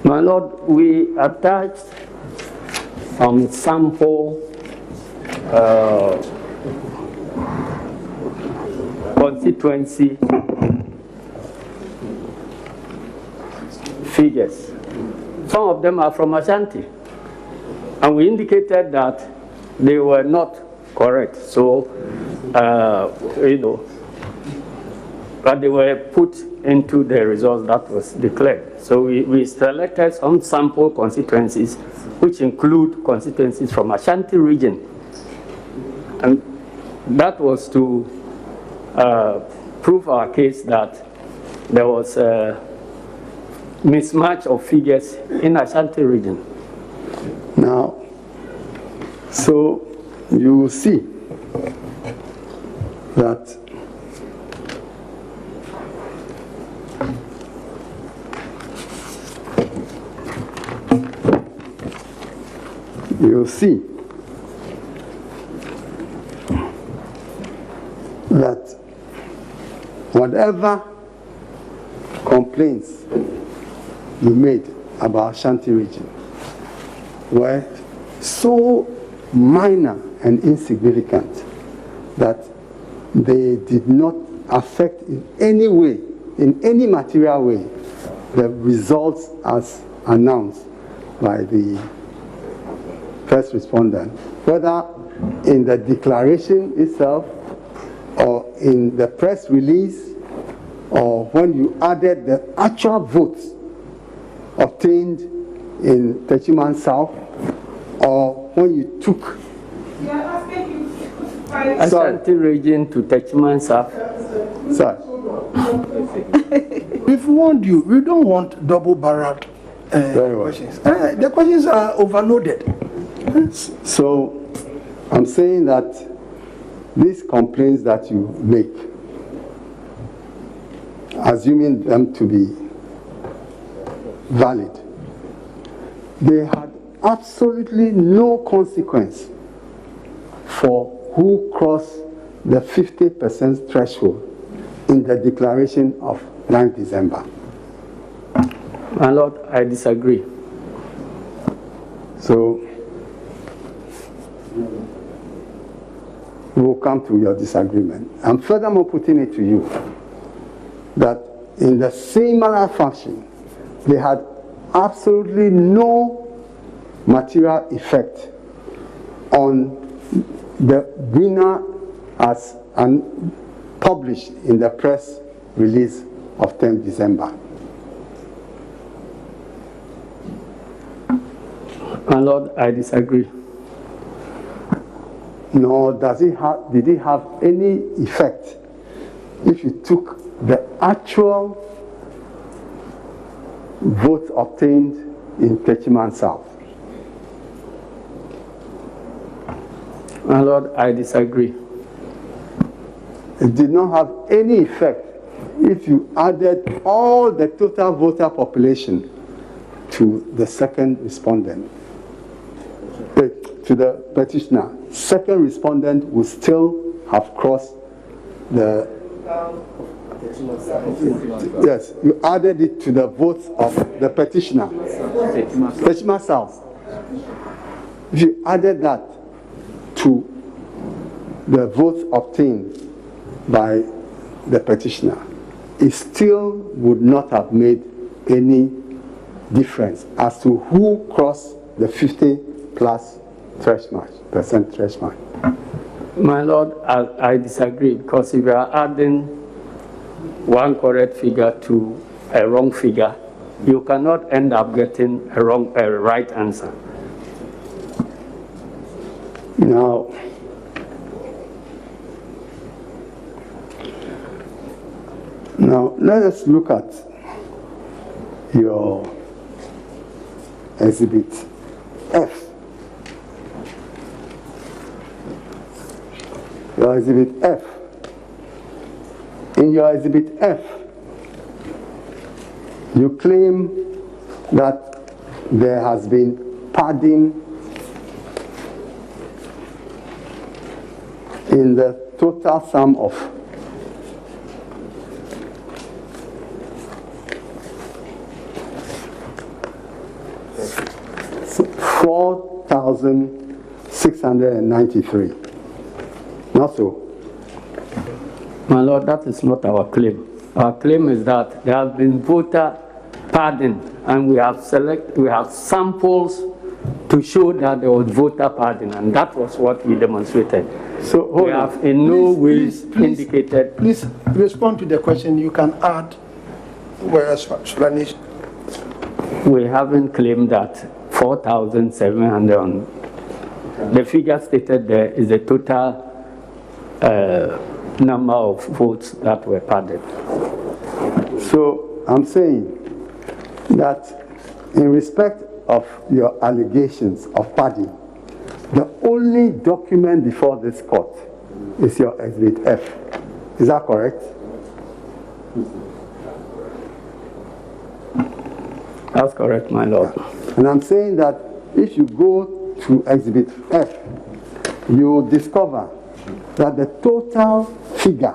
My Lord, we attached some sample constituency figures. Some of them are from Ashanti, and we indicated that they were not correct. So, but they were put into the results that was declared. So we selected some sample constituencies, which include constituencies from Ashanti region, and that was to prove our case that there was a mismatch of figures in Ashanti region. Now, so you will see that whatever complaints you made about Ashanti region were so minor and insignificant that they did not affect in any way, in any material way, the results as announced by the first respondent, whether in the declaration itself or in the press release or when you added the actual votes obtained in Techiman South, or when you took Ashanti region to Techiman South. Sorry. We've warned you, we don't want double-barreled questions. The questions are overloaded. So I'm saying that these complaints that you make, assuming them to be valid, they had absolutely no consequence for who crossed the 50% threshold in the declaration of 9th December. My Lord, I disagree. So we will come to your disagreement. I'm furthermore putting it to you that in the same manner fashion, they had absolutely no material effect on the winner as published in the press release of 10th December. My Lord, I disagree. Nor did it have any effect if you took the actual votes obtained in Techiman South. My Lord, I disagree. It did not have any effect if you added all the total voter population to the second respondent, to the petitioner. Second respondent would still have crossed the... Yes, you added it to the votes of the petitioner. Petitioner South. If you added that to the votes obtained by the petitioner, it still would not have made any difference as to who crossed the 50+ percent threshold. My Lord, I disagree, because if you are adding one correct figure to a wrong figure, you cannot end up getting a right answer. Now, let us look at your Exhibit F. your Exhibit F. In your Exhibit F, you claim that there has been padding in the total sum of 4,693. Not so. My Lord, that is not our claim. Our claim is that there have been voter pardon, and we have samples to show that there was voter pardon, and that was what we demonstrated. So we have in no way indicated. Please respond to the question. You can add whereas explanation. We haven't claimed that 4,700. The figure stated there is the total number of votes that were pardoned. So I'm saying that in respect of your allegations of pardon, the only document before this court is your Exhibit F. Is that correct? That's correct, my Lord. And I'm saying that if you go to Exhibit F, you will discover that the total figure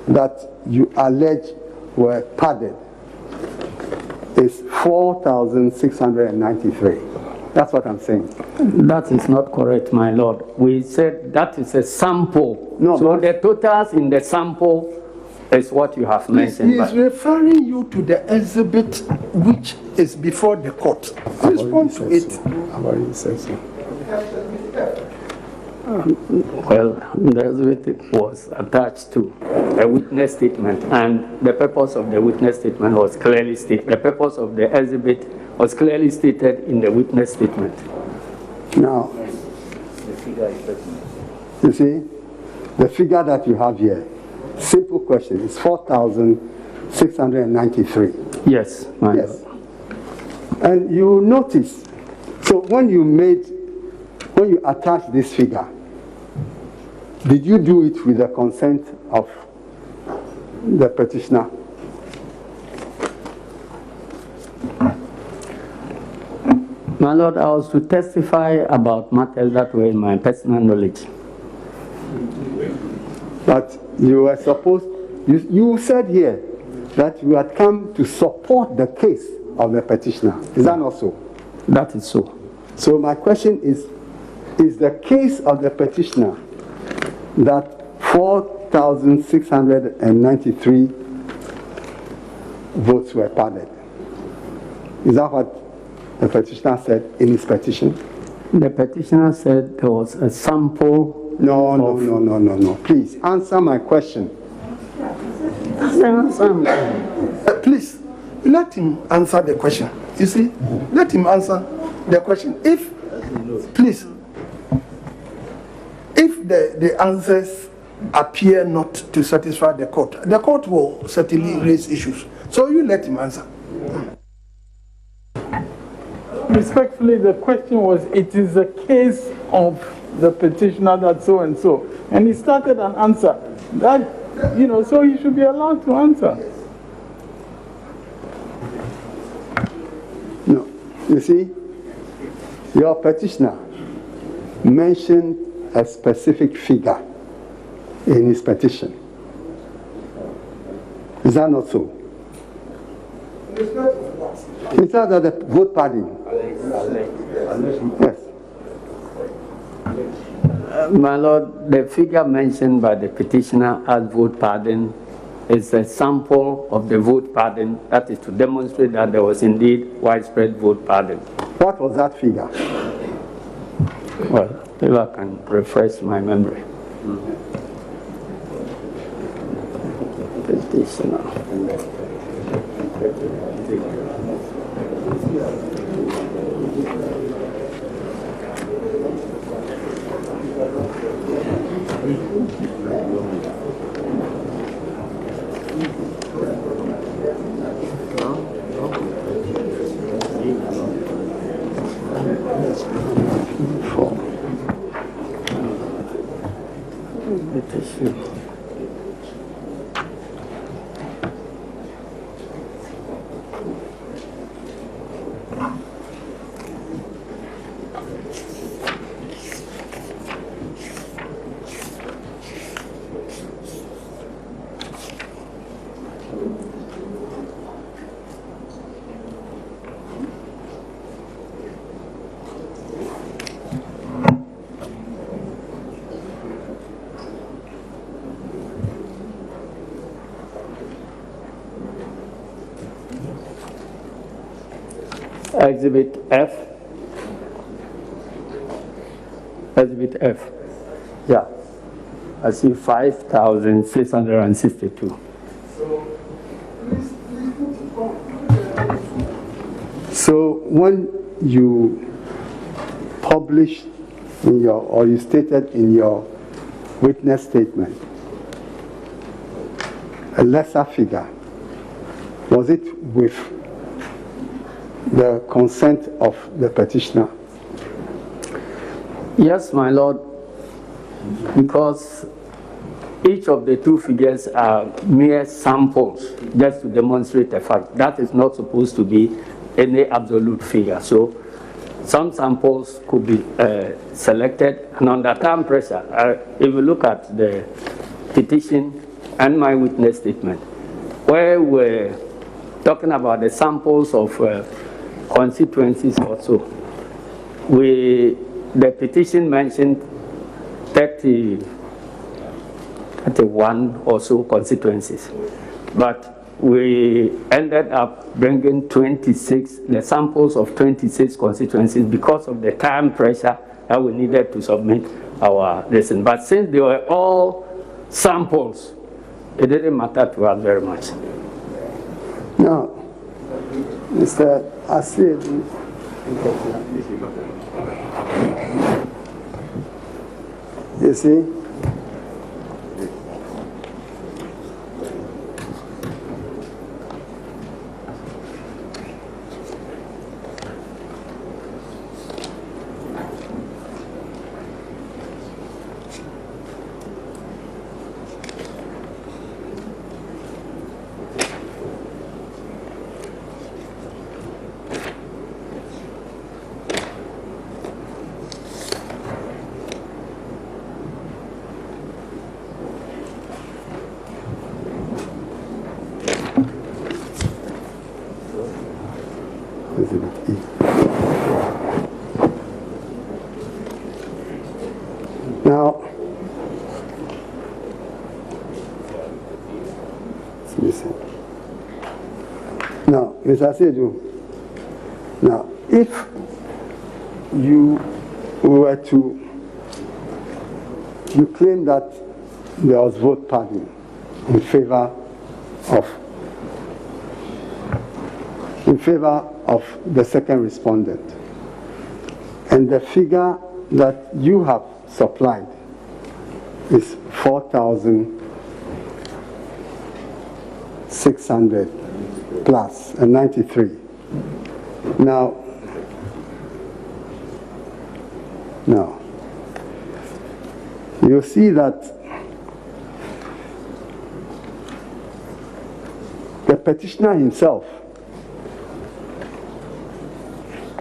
that you allege were pardoned is 4,693. That's what I'm saying. That is not correct, my Lord. We said that is a sample. No, so the totals in the sample is what you have mentioned. He is referring you to the exhibit which is before the court. Respond to it. I've already said so. Well, the exhibit was attached to a witness statement, and the purpose of the witness statement was clearly stated. The purpose of the exhibit was clearly stated in the witness statement. Now, you see, the figure that you have here, simple question, is 4,693. Yes, my Yes. Lord. And you notice, so when you attach this figure, did you do it with the consent of the petitioner? My Lord, I was to testify about matters that were in my personal knowledge. But you were supposed, you said here that you had come to support the case of the petitioner. Is that not so? That is so. So my question is the case of the petitioner that 4,693 votes were pardoned? Is that what the petitioner said in his petition? The petitioner said there was a sample. No. Please, answer my question. Please, let him answer the question. You see, let him answer the question. If the answers appear not to satisfy the court will certainly raise issues. So you let him answer. Respectfully, the question was, it is a case of the petitioner that so and so. And he started an answer. That, so he should be allowed to answer. No. You see, your petitioner mentioned a specific figure in his petition. Is that not so? Is that the vote party? Yes. My Lord, the figure mentioned by the petitioner as vote pardon is a sample of the vote pardon. That is to demonstrate that there was indeed widespread vote pardon. What was that figure? Well, if I can refresh my memory. Petitioner. Petition. Exhibit F. Exhibit F. Yeah. I see 5,662. So when you published in your, or you stated in your witness statement, a lesser figure, was it with the consent of the petitioner? Yes, my lord, because each of the two figures are mere samples just to demonstrate a fact. That is not supposed to be any absolute figure. So some samples could be selected, and under time pressure, if you look at the petition and my witness statement, where we're talking about the samples of constituencies also, the petition mentioned 31 or so constituencies, but we ended up bringing 26, the samples of 26 constituencies because of the time pressure that we needed to submit our lesson. But since they were all samples, it didn't matter to us very much. Now, Mr. Asiedu, you see, now, now, Mr. Asiedu, now, if you were to, you claim that there was vote padding in favor of the second respondent, and the figure that you have supplied is 4,600 plus and 93. Now, you see that the petitioner himself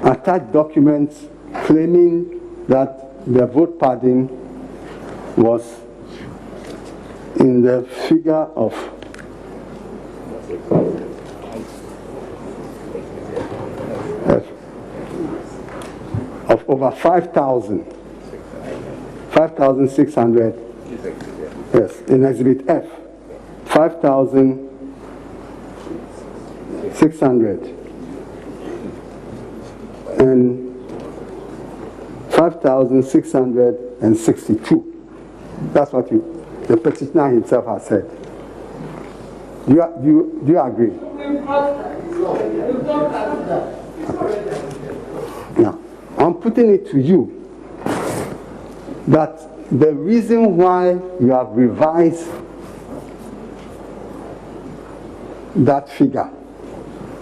attached documents claiming that the vote padding was in the figure of over 5,600, yes, in Exhibit F, 5,600 and 5,662. That's what the petitioner himself has said. Do you agree? Okay. Now, I'm putting it to you that the reason why you have revised that figure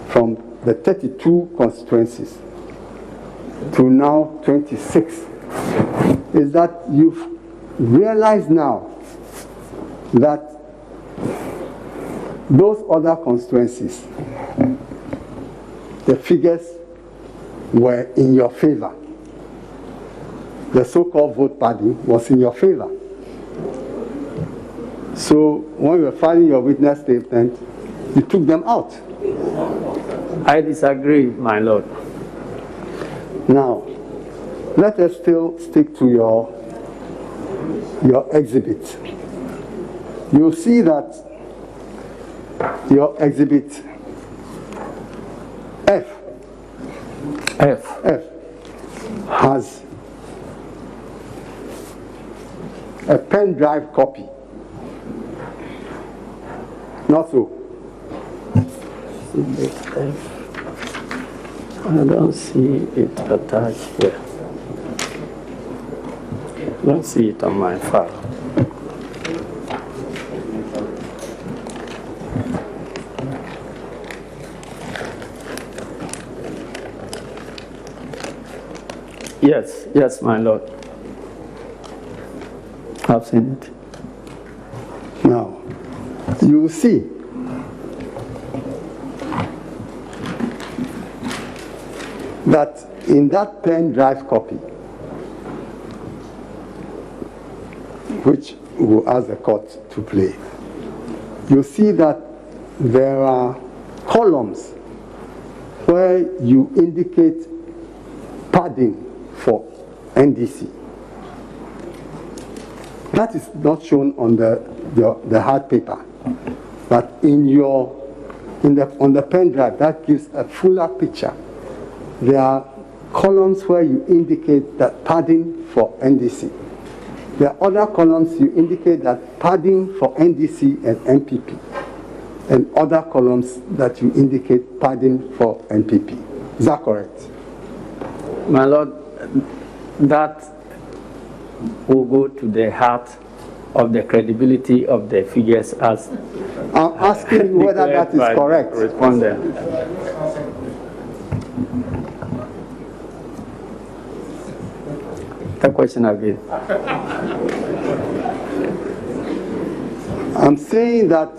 from the 32 constituencies to now 26 is that you've realized now that those other constituencies, the figures were in your favor. The so-called vote padding was in your favor. So when you were filing your witness statement, you took them out. I disagree, my lord. Now, let us still stick to your exhibit. You'll see that your exhibit F has a pen drive copy. Not so. I don't see it attached here. I don't see it on my file. Yes, my lord. I've seen it. Now, you see that in that pen drive copy, which we'll ask the court to play, you see that there are columns where you indicate padding for NDC. That is not shown on the hard paper, but on the pen drive, that gives a fuller picture. There are columns where you indicate that padding for NDC. There are other columns you indicate that padding for NDC and MPP, and other columns that you indicate padding for MPP. Is that correct? My lord, that will go to the heart of the credibility of the figures as I'm asking you whether that is correct. Respondent. The question again. I'm saying that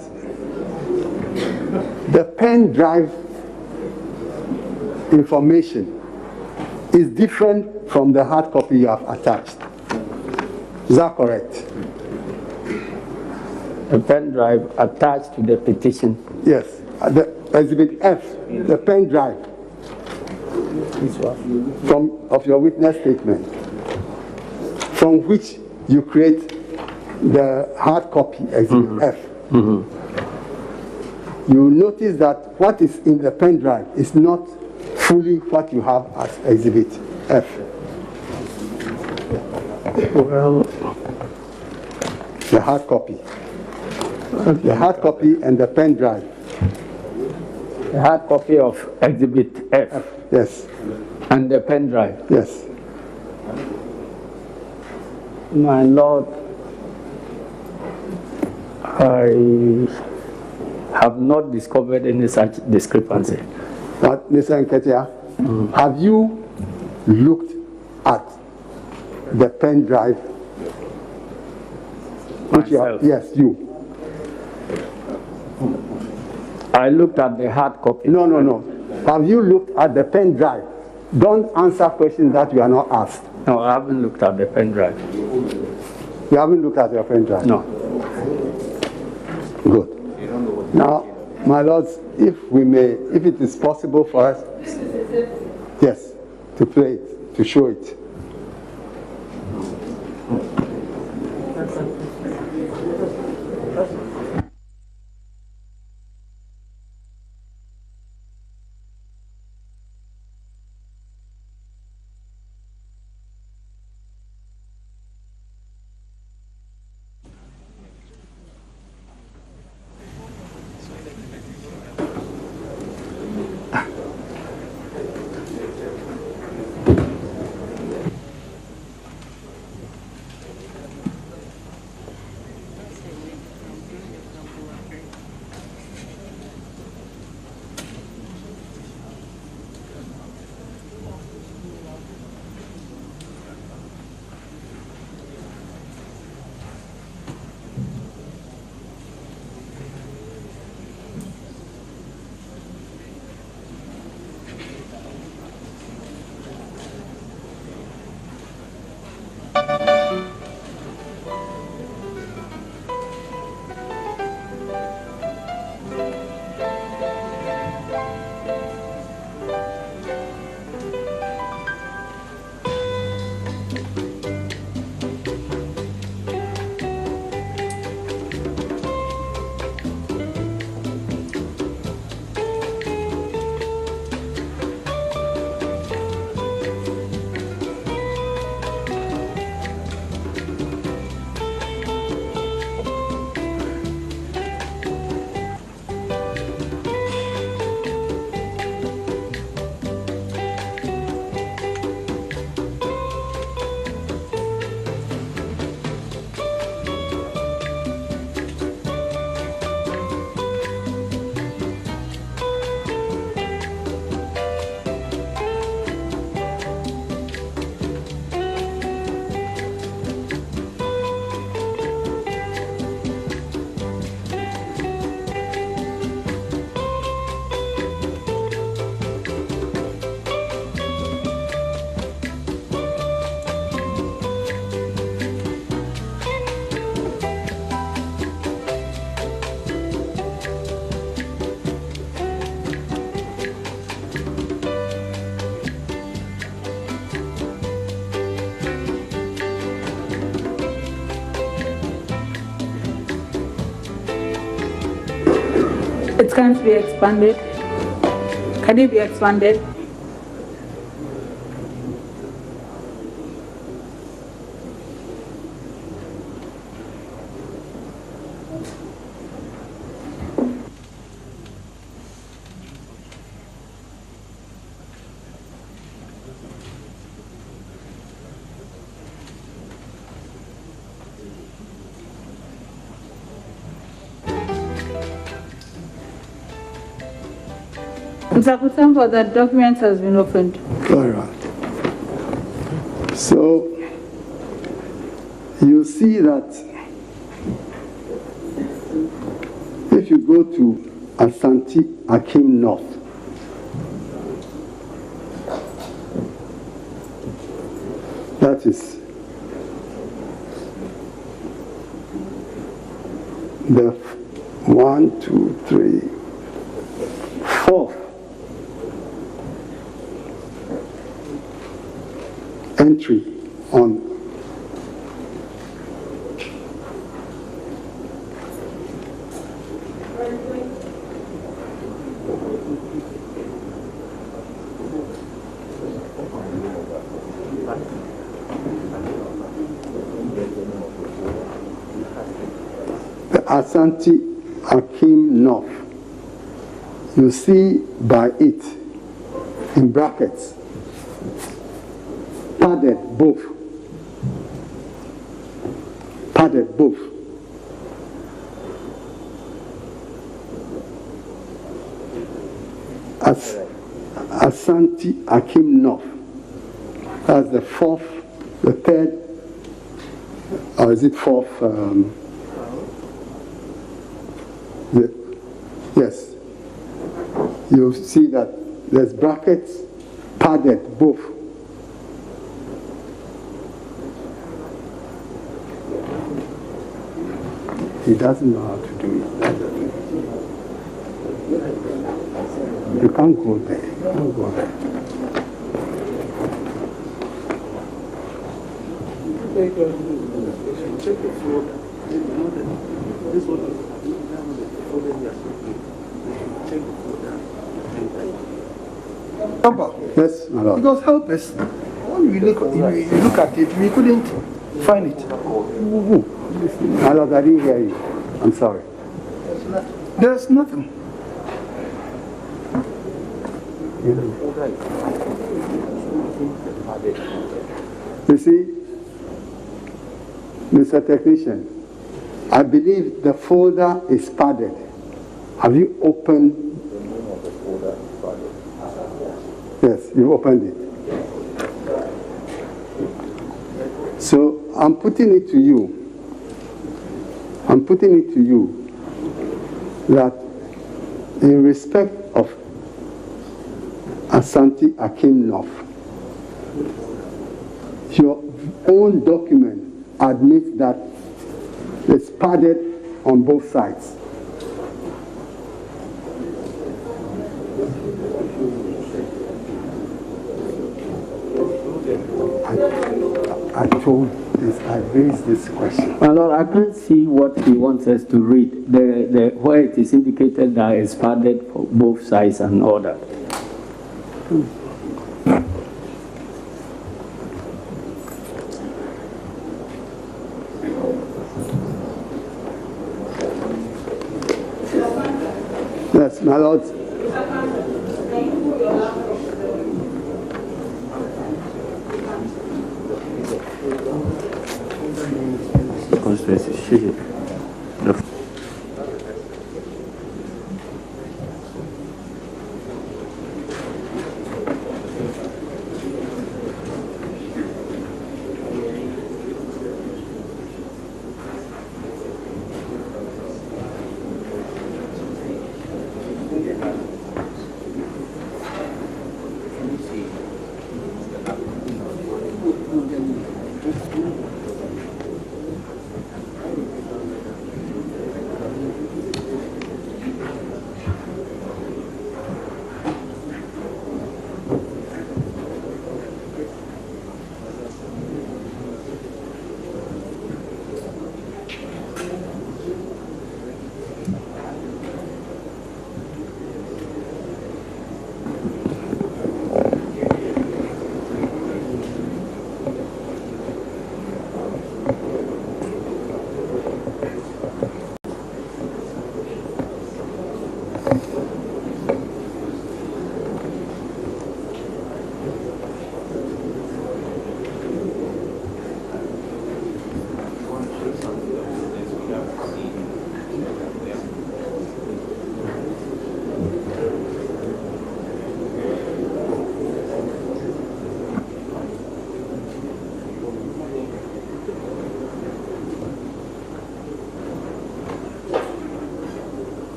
the pen drive information is different from the hard copy you have attached. Is that correct? A pen drive attached to the petition. Yes. The exhibit F, the pen drive of your witness statement, from which you create the hard copy exhibit F. You notice that what is in the pen drive is not fully what you have as exhibit F. Well, the hard copy. The hard copy and the pen drive. the hard copy of exhibit F. Yes. And the pen drive. Yes. My lord, I have not discovered any such discrepancy. But Mr. Nketsiah, have you looked at the pen drive? Myself? Yes, you. I looked at the hard copy. No. Have you looked at the pen drive? Don't answer questions that you are not asked. No, I haven't looked at the pen drive. You haven't looked at your pen drive? No. Good. Now, my lords, if it is possible for us, yes, to play it, to show it. can't be expanded? Can it be expanded? Mr. Akoto, the document has been opened. All right. So you see that if you go to Asante Akim North, that is the 1, 2, 3, 4th entry on the Asante Akim North. You see by it in brackets, padded both. As Asante Akim North. That's the 4th, the 3rd, or is it 4th? Yes. You see that there's brackets, padded both. He doesn't know how to do it. That's the thing. You can't go there. You can't go there. Check the floor. This one. Check the floor. Ampaw, Yes, my lord. because help us. When we look at it, we couldn't find it. My lord, I didn't hear you. I'm sorry. There's nothing. You see, Mr. Technician, I believe the folder is padded. Have you opened? Yes, you opened it. So I'm putting it to you. That in respect of Asante Akim North, your own document admits that it's padded on both sides. I raised this question. My Lord, I can't see what he wants us to read. Where it is indicated that it's padded for both sides and all that. Yes, my lord.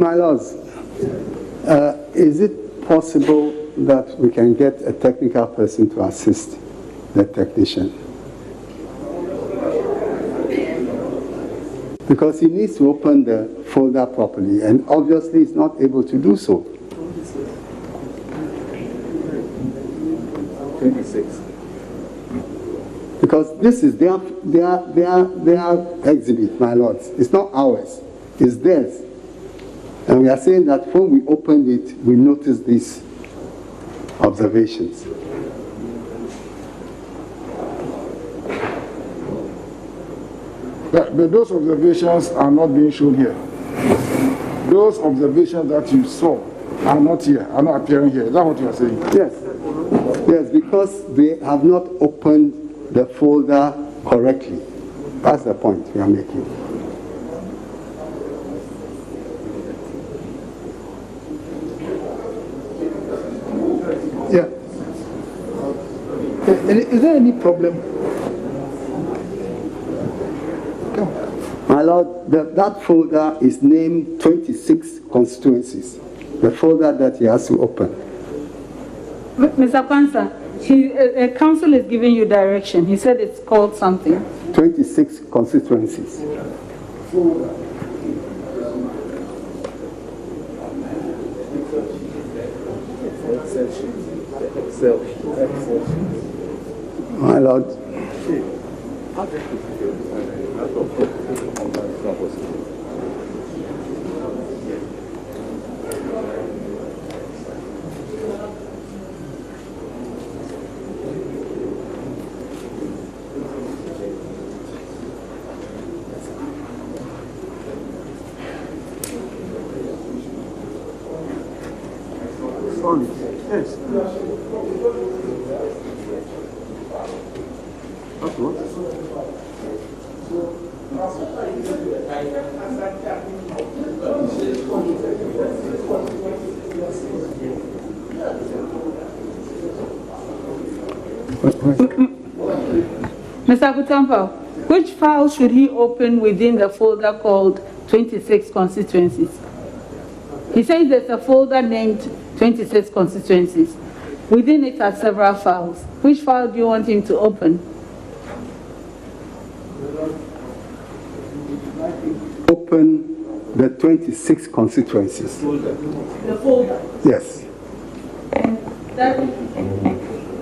My lords, is it possible that we can get a technical person to assist the technician? Because he needs to open the folder properly, and obviously he's not able to do so. 26. Because this is their exhibit, my lords. It's not ours, it's theirs. And we are saying that when we opened it, we noticed these observations. But those observations are not being shown here. Those observations that you saw are not here, are not appearing here. Is that what you are saying? Yes. Yes, because they have not opened the folder correctly. That's the point we are making. Yeah. Is there any problem? Come. My lord, that folder is named 26 constituencies. The folder that he has to open. Mr. Kwanzaa, council is giving you direction. He said it's called something. 26 constituencies. My lord. Yes. That's what? Mr. Akoto, which file should he open within the folder called 26 constituencies? He says there's a folder named 26 constituencies. Within it are several files. Which file do you want him to open? Open the 26 constituencies. The folder. Yes. And that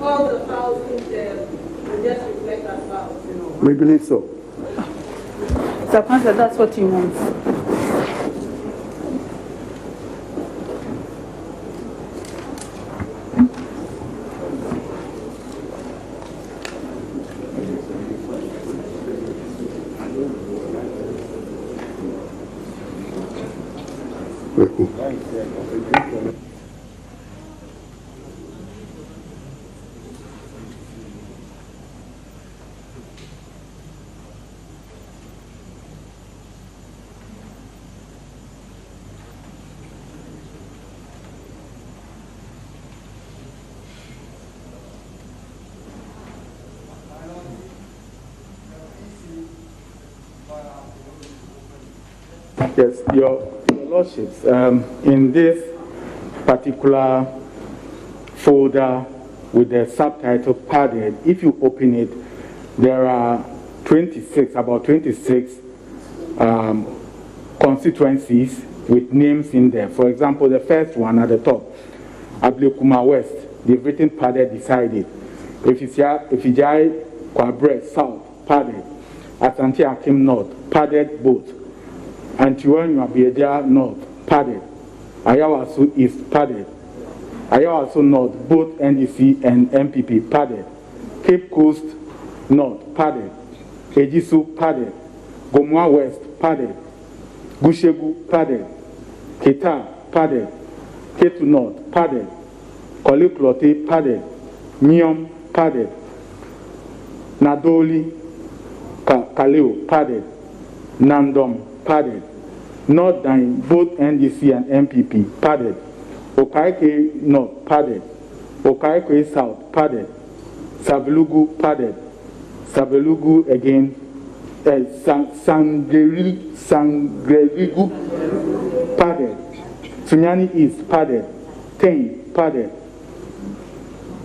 all the files in there will just reflect as files. We believe so. Mr. Kwanzaa, that's what he wants. Yes, your lordships, in this particular folder with the subtitle padded, if you open it, there are about 26 constituencies with names in there. For example, the first one at the top, Ablekuma West, they've written padded beside it. Ifijai Kwabre South, padded. Asante Akim North, padded both. Antiwanya Biedia North, padded. Ayawasu East, padded. Ayawasu North, both NDC and MPP, padded. Cape Coast North, padded. Ejisu, padded. Gomwa West, padded. Gushegu, padded. Kita, padded. Ketu North, padded. Koliklote, padded. Nyom, padded. Nadoli, Kaleo, padded. Nandom, padded. North Dine, both NDC and MPP, padded. Okaike North, padded. Okaike South, padded. Sabelugu, padded. Sabelugu again. Sangreligu, padded. Sunyani East, padded. Tain, padded.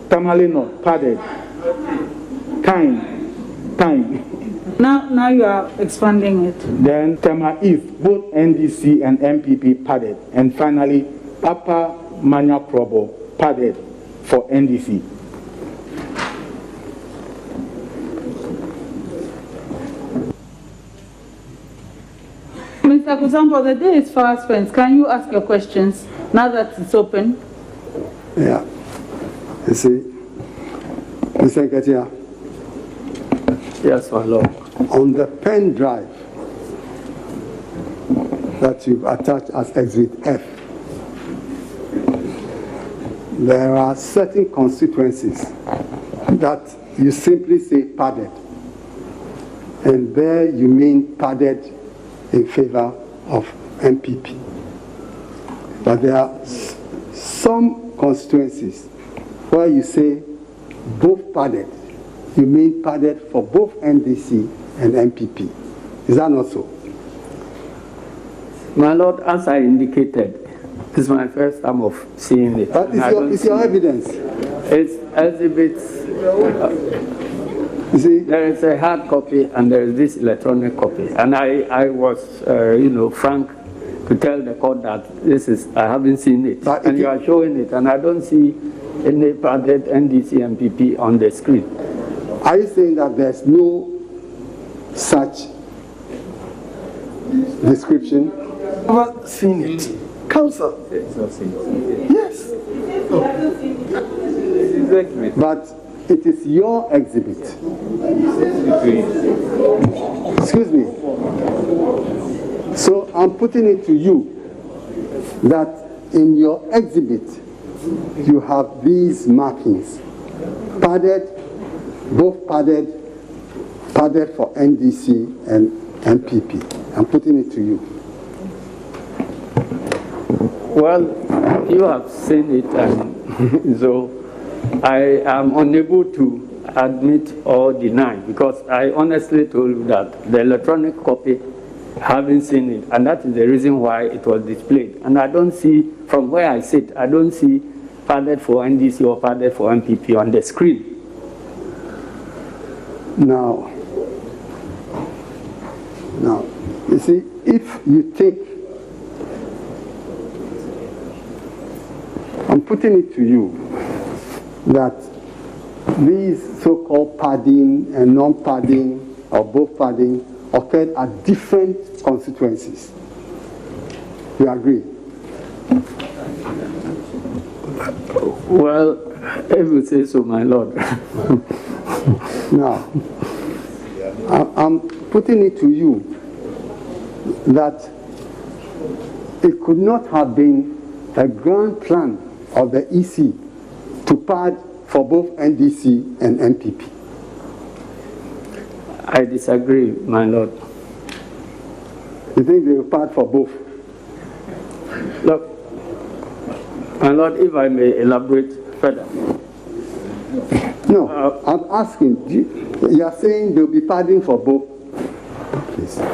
Tamale North, padded. Time. Now you are expanding it. Then Tema East, both NDC and MPP padded. And finally, Upper Manya Probo, padded for NDC. Mr. Kusambo, the day is fast spent. Can you ask your questions now that it's open? Yeah. You see, Mr. Nketsiah, Yes, my Lord. on the pen drive that you've attached as Exhibit F, there are certain constituencies that you simply say padded, and there you mean padded in favor of MPP. But there are some constituencies where you say both padded, you mean padded for both NDC and MPP. Is that not so? My Lord, as I indicated, this is my first time of seeing it. But it's your evidence. It's exhibits. You see? There is a hard copy and there is this electronic copy. And I was, frank to tell the court that I haven't seen it. But and you are showing it, and I don't see any padded NDC MPP on the screen. Are you saying that there's no such description? Never seen it. Counsel. Yes. But it is your exhibit. Excuse me. So I'm putting it to you that in your exhibit you have these markings. Padded, both padded for NDC and MPP. I'm putting it to you. Well, you have seen it, and so I am unable to admit or deny, because I honestly told you that the electronic copy, haven't seen it, and that is the reason why it was displayed. And I don't see, from where I sit, I don't see padded for NDC or padded for MPP on the screen. Now, you see, if you take, I'm putting it to you that these so-called padding and non-padding or both padding occurred at different constituencies. You agree? Well, if you say so, my Lord. Now, I'm putting it to you that it could not have been a grand plan of the EC to pad for both NDC and MPP. I disagree, my Lord. You think they will pad for both? Look, my Lord, if I may elaborate further. No, I'm asking, you are saying they'll be padding for both? Please. The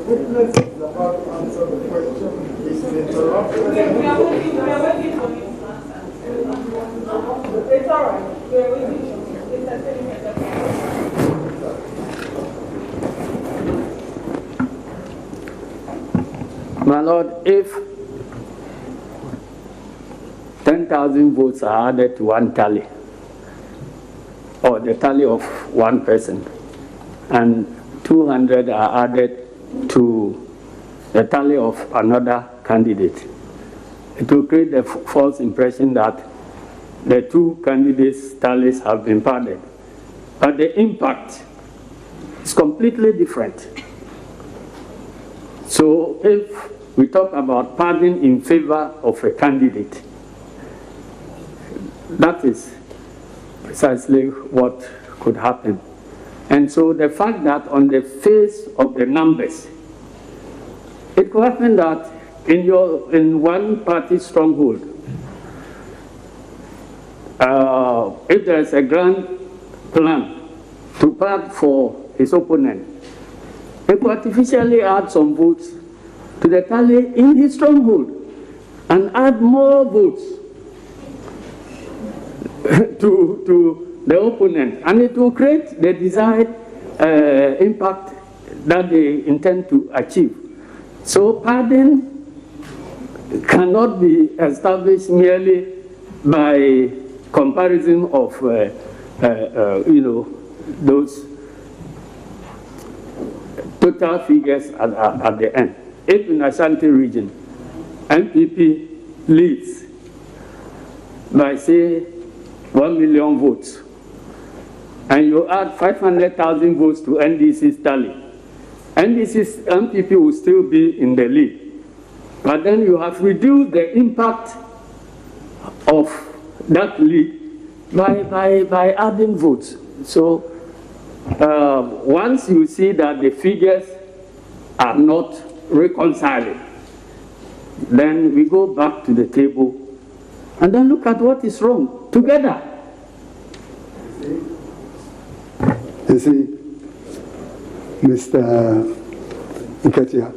witness is about to answer the question. Is interrupted. We are waiting for him to answer. It's all right. We are waiting for him. My Lord, if 10,000 votes are added to one tally, or the tally of one person, and 200 are added to the tally of another candidate, it will create the false impression that the two candidates' tallies have been padded. But the impact is completely different. So if we talk about padding in favor of a candidate, that is precisely what could happen. And so the fact that on the face of the numbers, it could happen that in one party stronghold, if there is a grand plan to pad for his opponent, it could artificially add some votes to the tally in his stronghold and add more votes to the opponent, and it will create the desired impact that they intend to achieve. So pardon cannot be established merely by comparison of those total figures at the end. If in Ashanti region, MPP leads by say 1 million votes, and you add 500,000 votes to NDC's tally, NDC's MPP will still be in the lead. But then you have reduced the impact of that lead by adding votes. So once you see that the figures are not reconciling, then we go back to the table and then look at what is wrong together. You see, Mr. Nketsiah,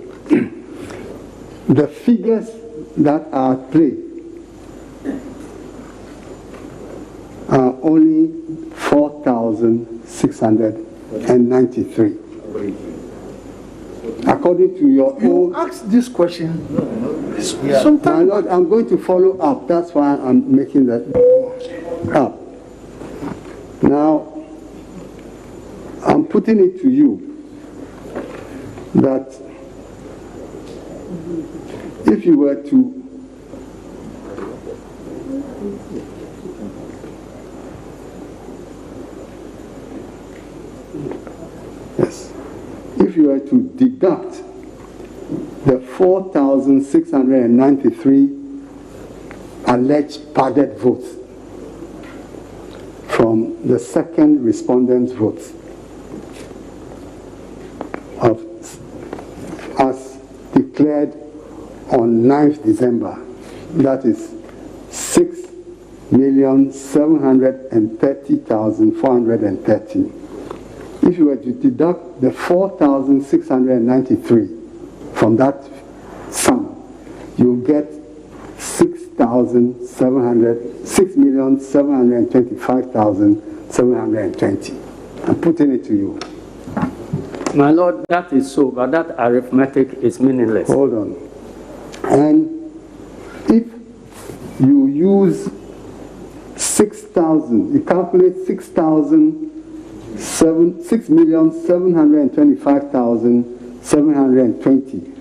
the figures that are at play are only 4,693. According to your own... You asked this question. My Lord, I'm going to follow up. That's why I'm making that up. Now, I'm putting it to you that if you were to deduct the 4,693 alleged padded votes from the second respondent's votes as declared on 9th December, that is 6,730,413. If you were to deduct the 4,693 from that sum, you get 6,725,720. I'm putting it to you. My Lord, that is so, but that arithmetic is meaningless. Hold on. And if you use 6,000, you calculate 6,725,720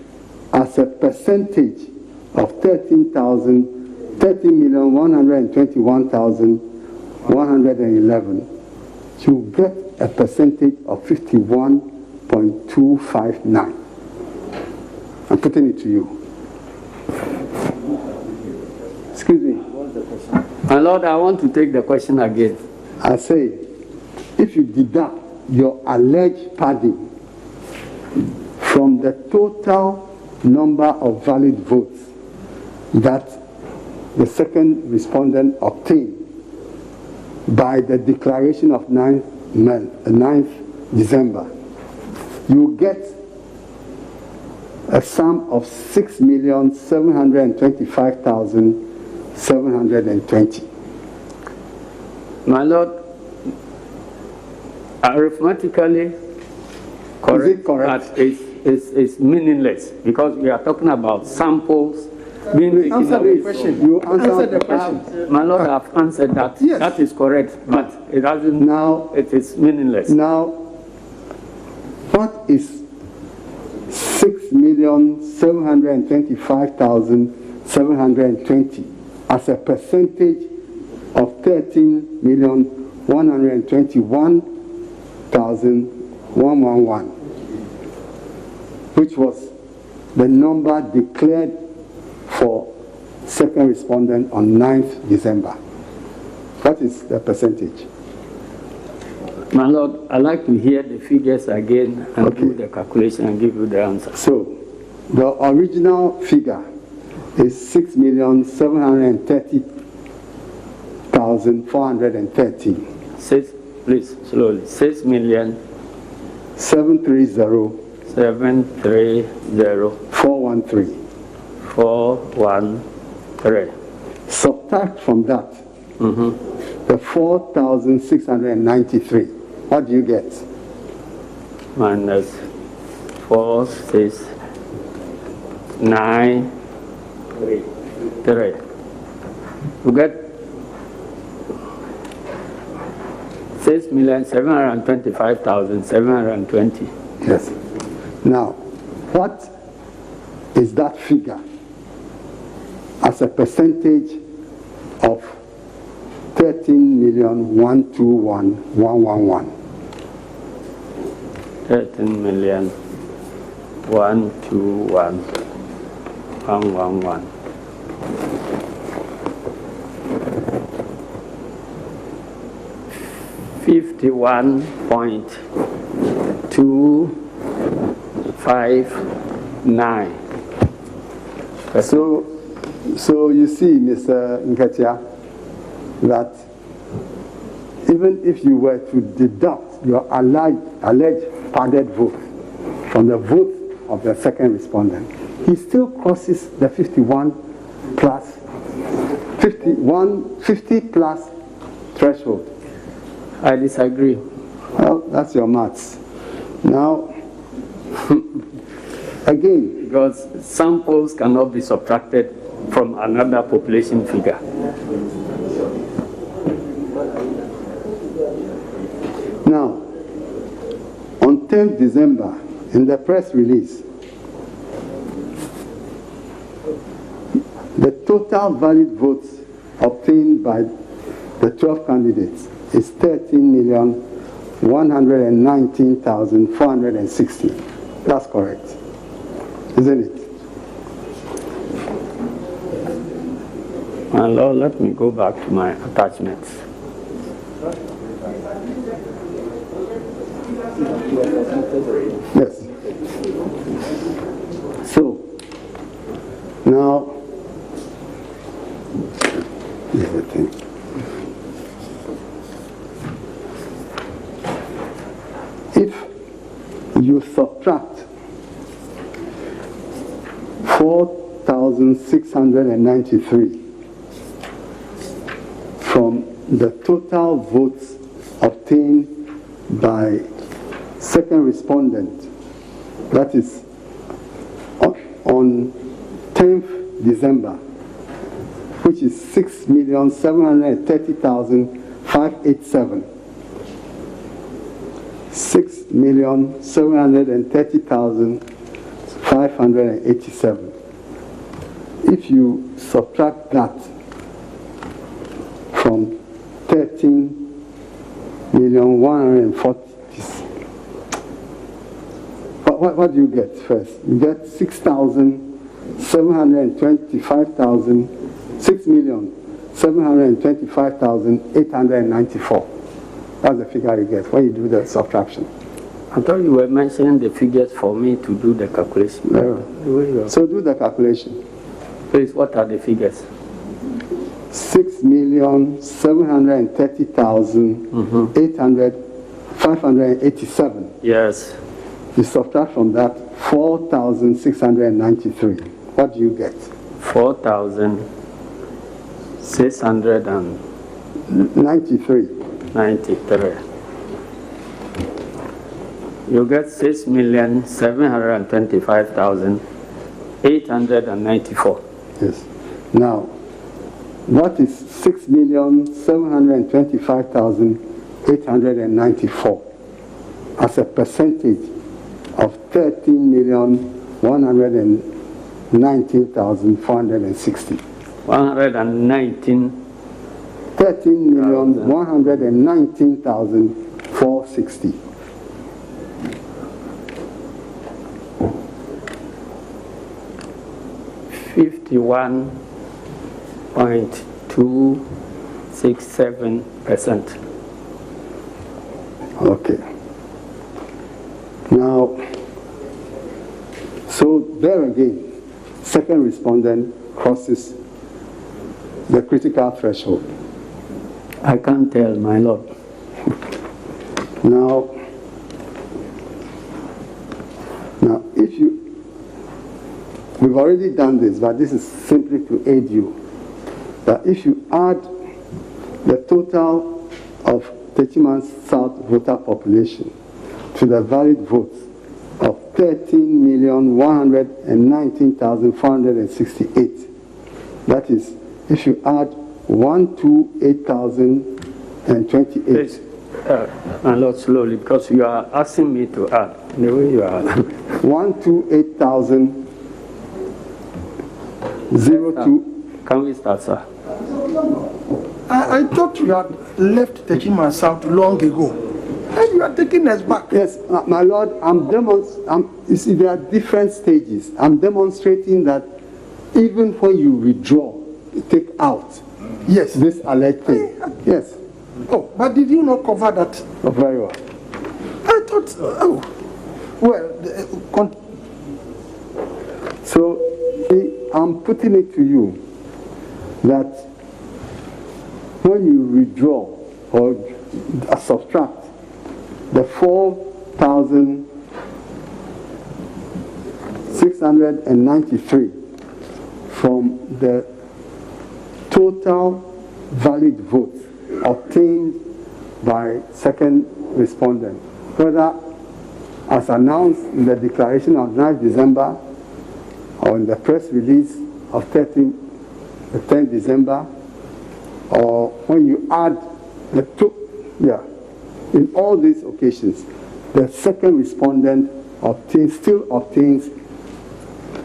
as a percentage of 13,121,111, you get a percentage of 51.259. I'm putting it to you. Excuse me. My Lord, I want to take the question again. I say, if you deduct your alleged padding from the total number of valid votes that the second respondent obtained by the declaration of 9th December, you get a sum of 6,725,720. My Lord, arithmetically correct, is it correct? But it's meaningless because we are talking about samples being taken answer away. the question. You answered the question. My Lord, I've answered that. Yes. That is correct, but it doesn't. Now, it is meaningless. Now, what is 6,725,720 as a percentage of 13,121,111, which was the number declared for second respondent on 9th December. That is the percentage. My Lord, I'd like to hear the figures again and do the calculation and give you the answer. So, the original figure is 6,730,413. Please, slowly. 6 million 730 730 413 413. 413. Subtract from that the 4,693. What do you get? Minus 4, 6, 9, 3. You get 6,725,720. Yes. Now, what is that figure as a percentage of 13,121,111? 13,121,111. 51.259. So you see, Mr. Nketsiah, that even if you were to deduct your alleged padded vote from the vote of the second respondent, he still crosses the 50 plus threshold. I disagree. Well, that's your maths. Now, again, because samples cannot be subtracted from another population figure. Now, on 10th December, in the press release, the total valid votes obtained by the 12 candidates is 13,119,460. That's correct, isn't it? My Lord, let me go back to my attachments. Yes. So, now, here's the thing. If you subtract 4,693 from the total votes obtained by second respondent, that is on 10th December, which is 6,730,587. 6,730,587. If you subtract that from 13,140,000, what do you get first? You get 6,725,894. That's the figure you get when you do the subtraction. I thought you were mentioning the figures for me to do the calculation. Yeah. So do the calculation. Please, what are the figures? 6,730,587. Yes. You subtract from that 4,693. What do you get? 4,693. 93. You get 6,725,894. Yes. Now, what is 6,725,894 as a percentage of 13,119,460? 119. 13,119,460. %51.267%. Okay. Now, so there again, second respondent crosses the critical threshold. I can't tell, my Lord. Now, we've already done this, but this is simply to aid you, that if you add the total of Techiman South voter population to the valid votes of 13,119,468, that is, if you add 128,028. My Lord, slowly, because you are asking me to add the way you are. 128,002. Can we start, sir? I thought you had left Techiman South long ago. And you are taking us back. Yes, my Lord, you see, there are different stages. I'm demonstrating that even when you withdraw, you take out this alleged thing. Yes. Oh, but did you not cover that? Oh, very well. I thought, So, I'm putting it to you that when you withdraw or subtract the 4,693 from the total valid votes obtained by second respondent, whether as announced in the declaration of 9th December or in the press release of 10th December, or when you add the two, in all these occasions, the second respondent still obtains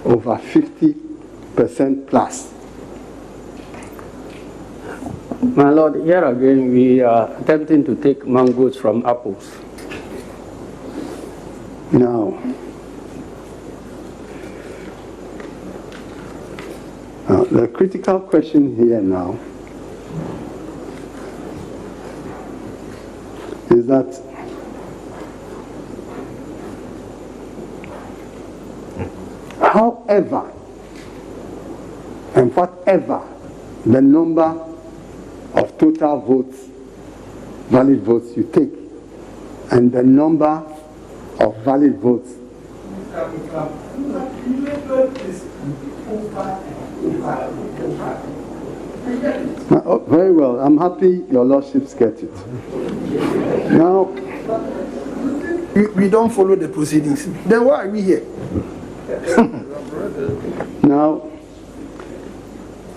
over 50% plus. My Lord, here again we are attempting to take mangoes from apples. Now, the critical question here now is that however and whatever the number of total votes, valid votes you take, and the number of valid votes. Very well, I'm happy your lordships get it. Now, we don't follow the proceedings. Then why are we here? Now,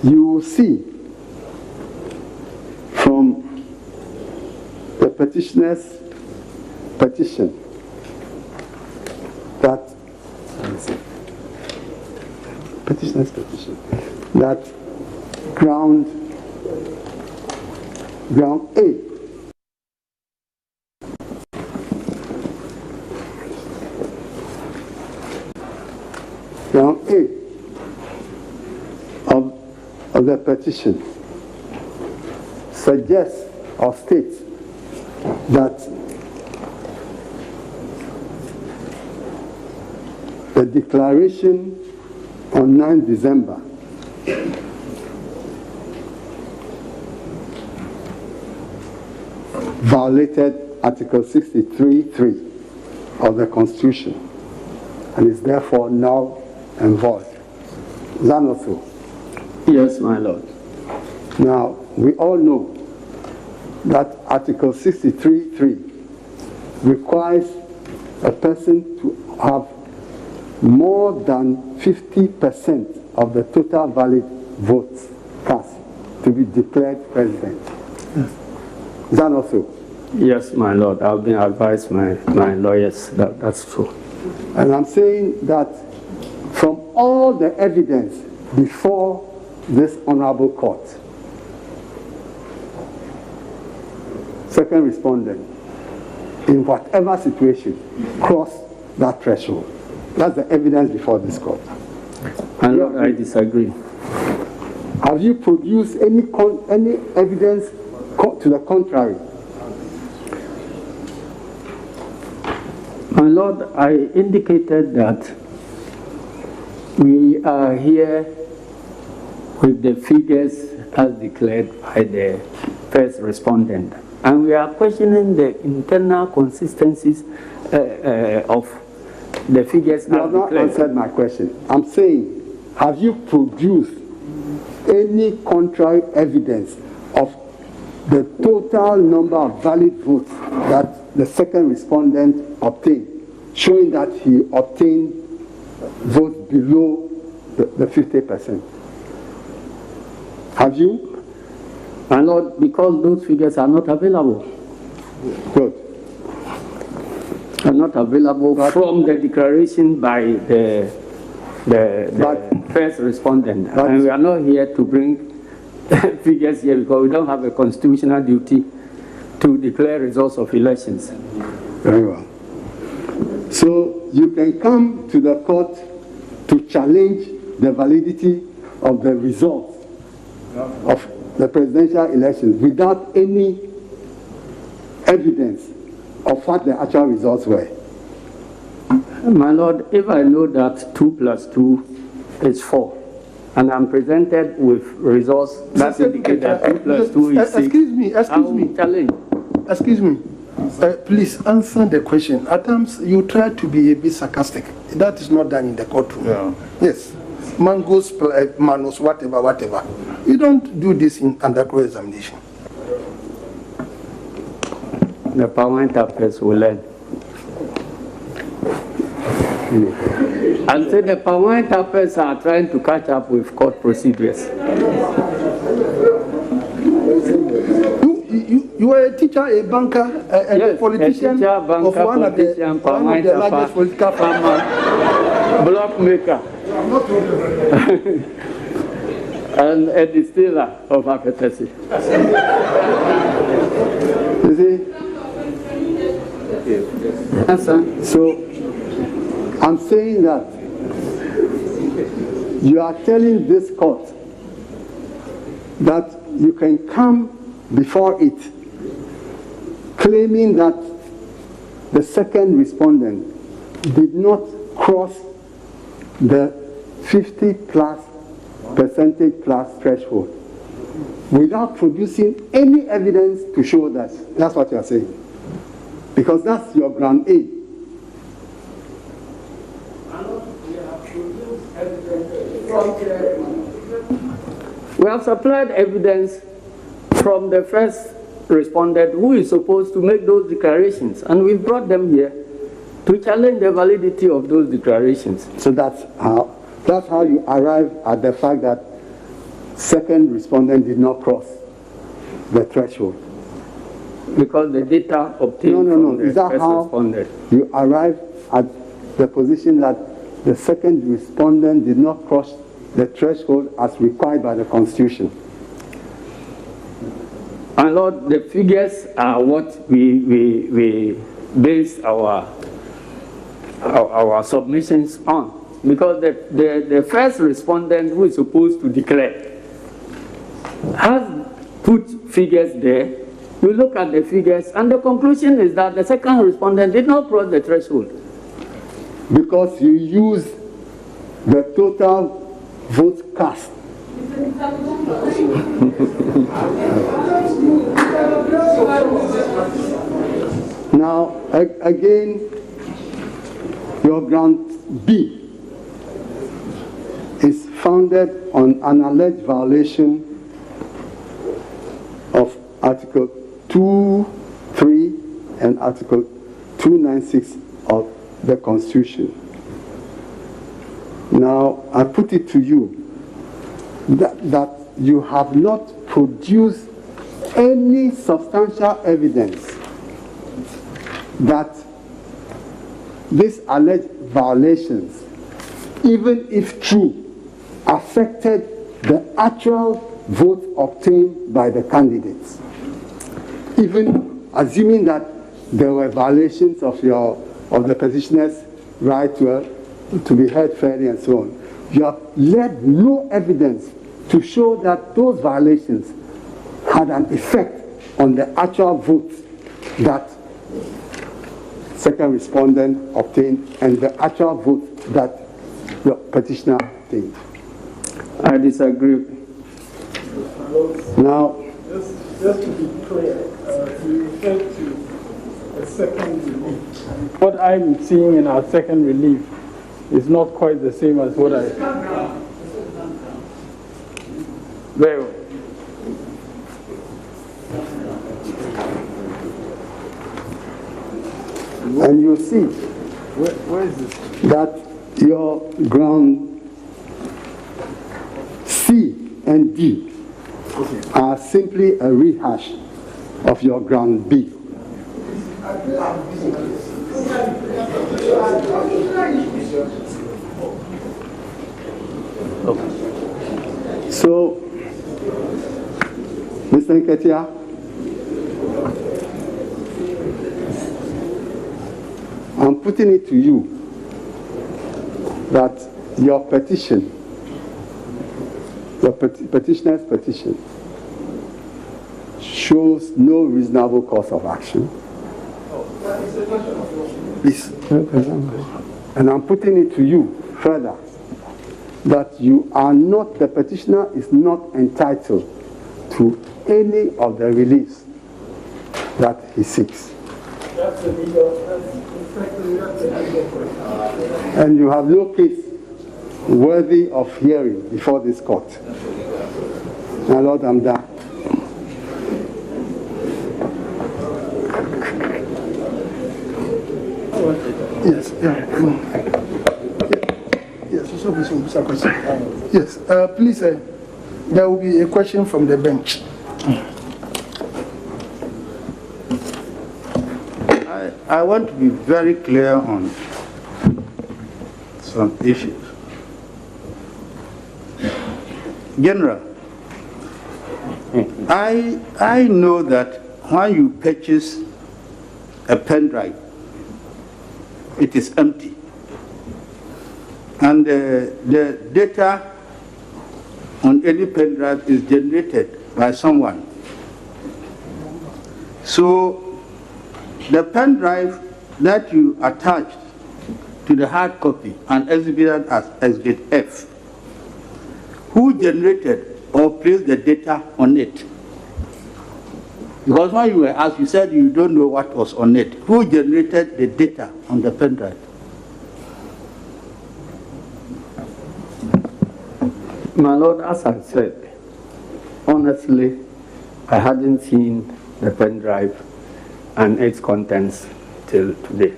you will see from the petitioner's petition that ground A of the petition suggests or states that the declaration on 9th December violated Article 63(3) of the Constitution and is therefore null and void. Is that not so? Yes, my Lord. Now, we all know that Article 63(3) requires a person to have more than 50% of the total valid votes cast to be declared president. Is that not so? Yes, my Lord. I've been advised my lawyers that that's true. And I'm saying that from all the evidence before this honorable court, second respondent, in whatever situation, crossed that threshold. That's the evidence before this court. My Lord, I disagree. Have you produced any evidence to the contrary? My Lord, I indicated that we are here with the figures as declared by the first respondent. And we are questioning the internal consistencies of the figures. You have not answered my question. I'm saying have you produced any contrary evidence of the total number of valid votes that the second respondent obtained, showing that he obtained votes below the 50%? Have you? And Lord, because those figures are not available. Good. Are not available from the declaration by the first respondent. And we are not here to bring figures here because we don't have a constitutional duty to declare results of elections. Very well. So you can come to the court to challenge the validity of the results of the presidential elections without any evidence of what the actual results were. My Lord, if I know that 2 plus 2 is 4, and I'm presented with results that indicate that 2 plus 2 is 6, Excuse me. Please answer the question. At times you try to be a bit sarcastic. That is not done in the courtroom. Yeah. Yes. Mangoes, manos, whatever. You don't do this in under cross-examination. The power interface will learn. And so the power interface are trying to catch up with court procedures. You are a teacher, a banker, a politician, a teacher, banker, of one of the largest political farmer, block maker, and a distiller of Akoto. You see? So I'm saying that you are telling this court that you can come before it claiming that the second respondent did not cross the 50% plus threshold without producing any evidence to show that. That's what you are saying. Because that's your ground A. We have supplied evidence from the first respondent who is supposed to make those declarations, and we brought them here to challenge the validity of those declarations. So that's how you arrive at the fact that second respondent did not cross the threshold. Because the data obtained from the Is that first how respondent. You arrive at the position that the second respondent did not cross the threshold as required by the Constitution? And Lord, the figures are what we base our submissions on. Because the first respondent who is supposed to declare has put figures there. You look at the figures, and the conclusion is that the second respondent did not cross the threshold. Because you use the total votes cast. Now, again, your ground B is founded on an alleged violation of Article 2.3 and Article 296 of the Constitution. Now, I put it to you that you have not produced any substantial evidence that these alleged violations, even if true, affected the actual votes obtained by the candidates. Even assuming that there were violations of the petitioner's right to be heard fairly and so on, you have led no evidence to show that those violations had an effect on the actual votes that second respondent obtained and the actual vote that the petitioner obtained. I disagree. Now, just to be clear, you refer to a second relief. What I'm seeing in our second relief is not quite the same as what I... Very well. And you see Where is it? that your ground C and D are simply a rehash of your ground B. So, Mr. Nketsiah, I'm putting it to you that your petition, your petitioner's petition, shows no reasonable course of action. Please. And I'm putting it to you further that you are not, the petitioner is not entitled to any of the reliefs that he seeks. And you have no case worthy of hearing before this court. My Lord, I'm done. Yes, yes, please, there will be a question from the bench. I want to be very clear on some issues. General, I know that when you purchase a pen drive, it is empty. And the data on any pen drive is generated by someone. So the pen drive that you attached to the hard copy and exhibited as Exhibit F, who generated or placed the data on it? Because when you were asked, you said you don't know what was on it. Who generated the data on the pen drive? My Lord, as I said, honestly, I hadn't seen the pen drive and its contents till today.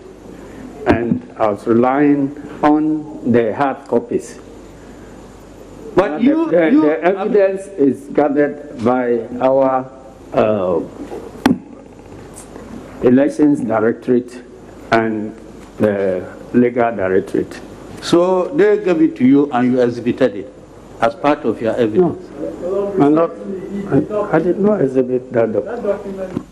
And I was relying on the hard copies. But the evidence is gathered by our Elections Directorate and the Legal Directorate. So they gave it to you and you exhibited it as part of your evidence? No, my Lord, I did not exhibit that document.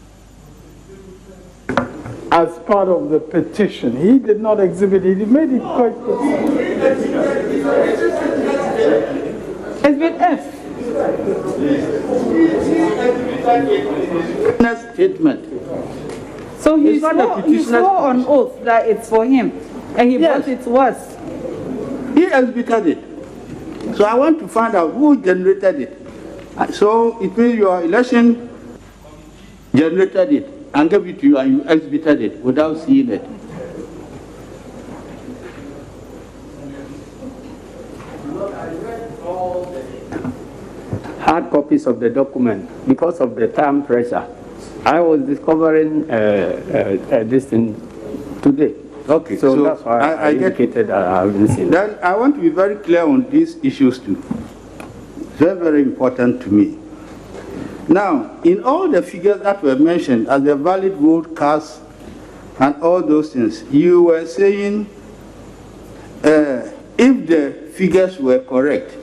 As part of the petition, he did not exhibit it. He made it quite clear. Exhibit F. Statement. So he swore on oath that it's for him, and he brought it to us. He exhibited it. So I want to find out who generated it. So it means your election generated it and gave it to you and you exhibited it without seeing it. Hard copies of the document because of the time pressure. I was discovering this thing today. Okay, so that's why I indicated that I haven't seen it. Then I want to be very clear on these issues too. Very, very important to me. Now, in all the figures that were mentioned as the valid vote cast and all those things, you were saying if the figures were correct,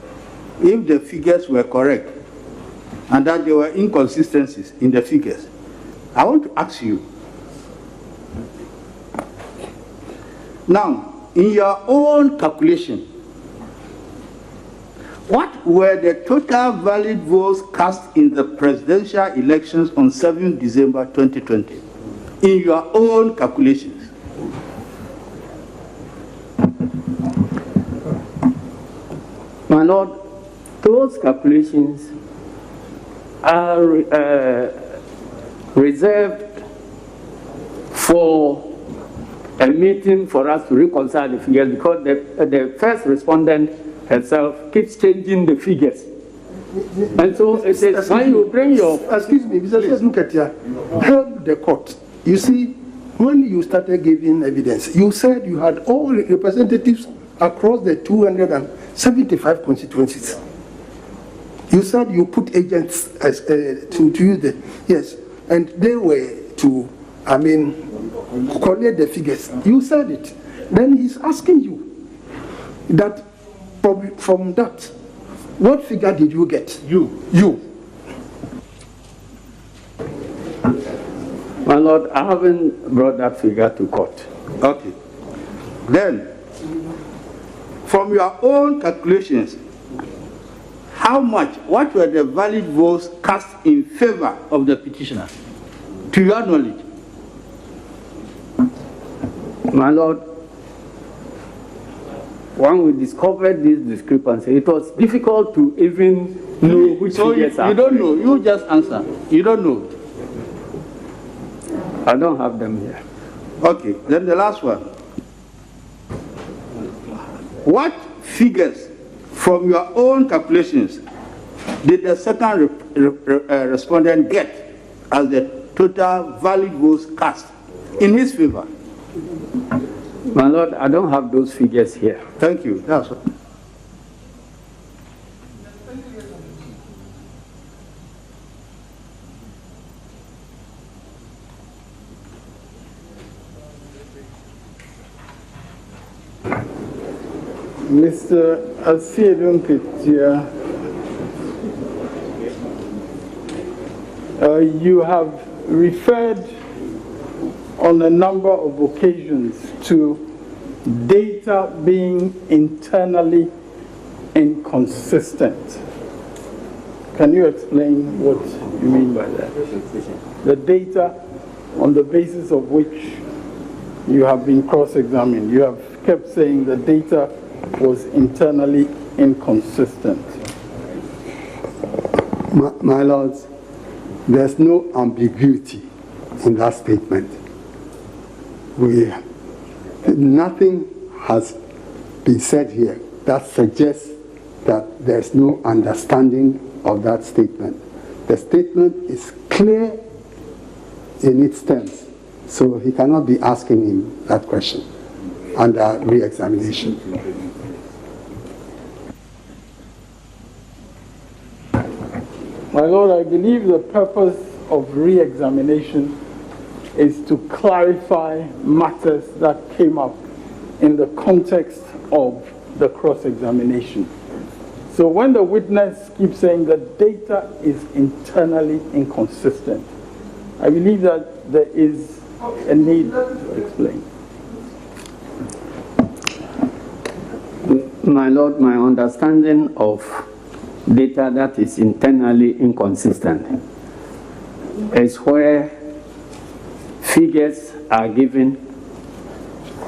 and that there were inconsistencies in the figures, I want to ask you, now, in your own calculation, what were the total valid votes cast in the presidential elections on 7 December 2020? In your own calculations. My Lord, those calculations are reserved for a meeting for us to reconcile the figures because the first respondent herself keeps changing the figures. And so it is when you bring your... Excuse me, Mr. Nketsiah, help the court. You see, when you started giving evidence, you said you had all representatives across the 275 constituencies. You said you put agents as, to use the, yes, and they were to, collect the figures. You said it. Then he's asking you that from that, what figure did you get? You. My Lord, I haven't brought that figure to court. Okay. Then, from your own calculations, what were the valid votes cast in favor of the petitioner, to your knowledge? My Lord, when we discovered this discrepancy, it was difficult to even know which figures are. You don't know. You just answer. You don't know. I don't have them here. Okay. Then the last one. What figures from your own calculations did the second respondent get as the total valid votes cast in his favor? My Lord, I don't have those figures here. Thank you. That's what. Mr. Asiedu Nketsiah, you have referred on a number of occasions to data being internally inconsistent. Can you explain what you mean by that? The data on the basis of which you have been cross-examined. You have kept saying the data was internally inconsistent. My lords, there's no ambiguity in that statement. Nothing has been said here that suggests that there's no understanding of that statement. The statement is clear in its terms, so he cannot be asking him that question under re-examination. My Lord, I believe the purpose of re-examination is to clarify matters that came up in the context of the cross-examination. So when the witness keeps saying that data is internally inconsistent, I believe that there is a need to explain. My Lord, my understanding of data that is internally inconsistent is where figures are given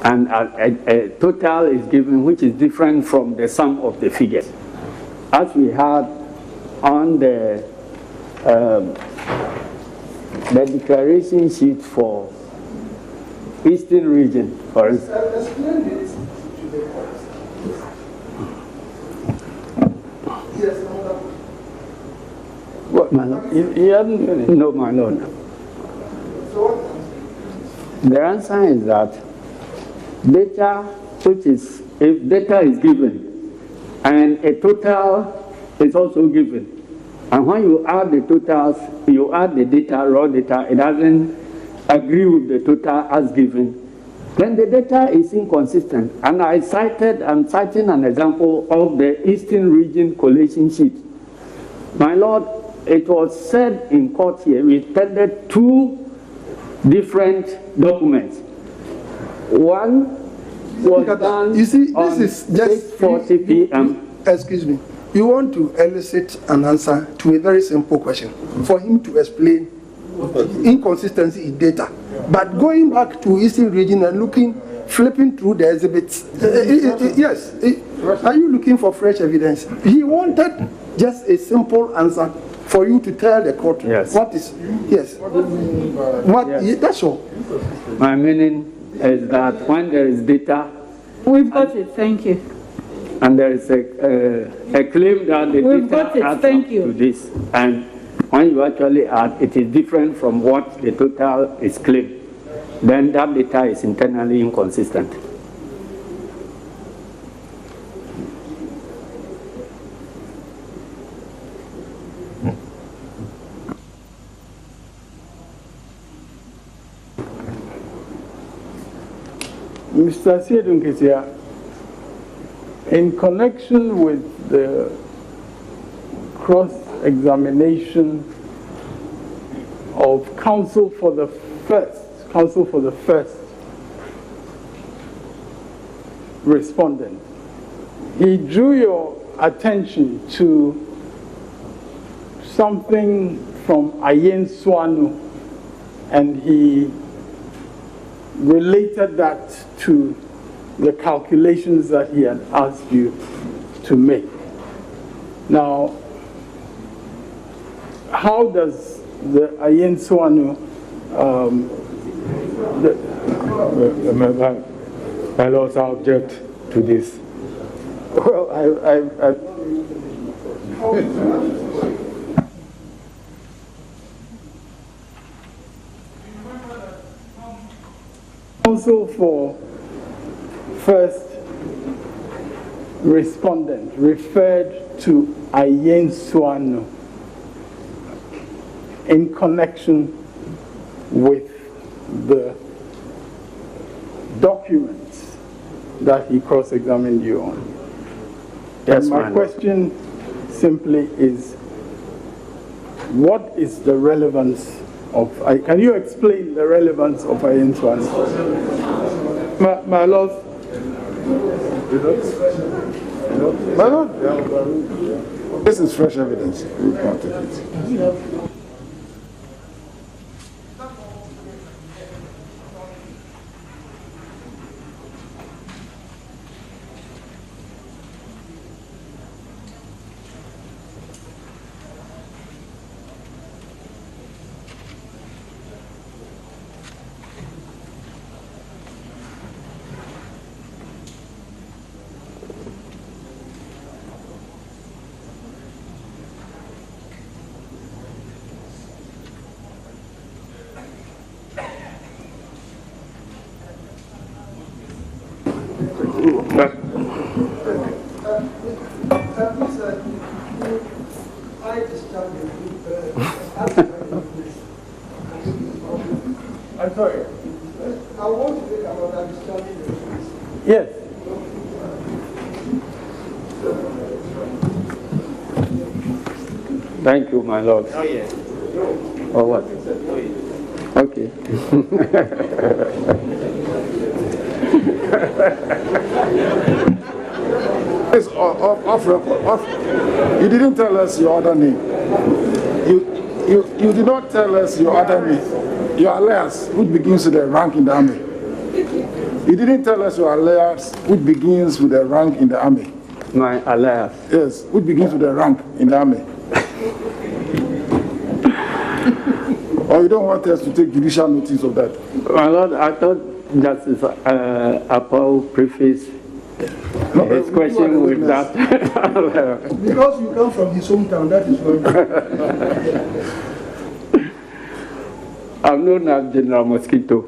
and a total is given which is different from the sum of the figures. As we had on the declaration sheet for Eastern region, for instance. What, my Lord? He hadn't, no, my Lord. The answer is that data, which is, if data is given and a total is also given, and when you add the totals, you add the data, raw data, it doesn't agree with the total as given, then the data is inconsistent. And I'm citing an example of the Eastern region collation sheet. My Lord, it was said in court here, we tendered two different documents. One was done you see, on this is just 6:40 p.m. Excuse me. You want to elicit an answer to a very simple question for him to explain inconsistency in data. But going back to Eastern region and flipping through the exhibits, yes, are you looking for fresh evidence? He wanted just a simple answer for you to tell the court what is, yes, that's all. My meaning is that when there is data, we've got it, thank you. And there is a claim that the We've data got it. adds Thank up you. to this. And when you actually add, it is different from what the total is claimed. Then that data is internally inconsistent. Mr. Asiedu Nketsiah, in connection with the cross-examination of counsel for the first respondent, he drew your attention to something from Ayen Swanu, and he related that to the calculations that he had asked you to make. Now, how does the Ayen Swanu my lords, I object to this. well, counsel for first respondent referred to Ayen Swanu in connection with the documents that he cross-examined you on. Yes, and my question simply is, what is the relevance of, can you explain the relevance of Ayen Swanu? My lord. My lord, this is fresh evidence. We can't take it. I'm sorry. I want to think about understanding the case. Yes. Thank you, my lord. Oh, yeah. Or what? Okay. It's off record. You didn't tell us your other name. You did not tell us your other name. Your alias, which begins with a rank in the army. You didn't tell us your alias, which begins with a rank in the army. My alias. Yes, which begins with a rank in the army. Or you don't want us to take judicial notice of that? My lord, I thought Justice Ampaw prefaced his question with that. Because you come from his hometown, that is why. I'm known as General Mosquito.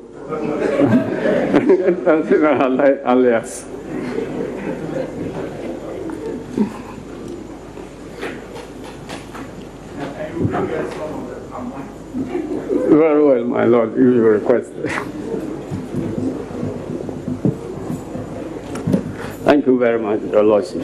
That's my alias. Very well, my lord, if you request. Thank you very much, your lordship.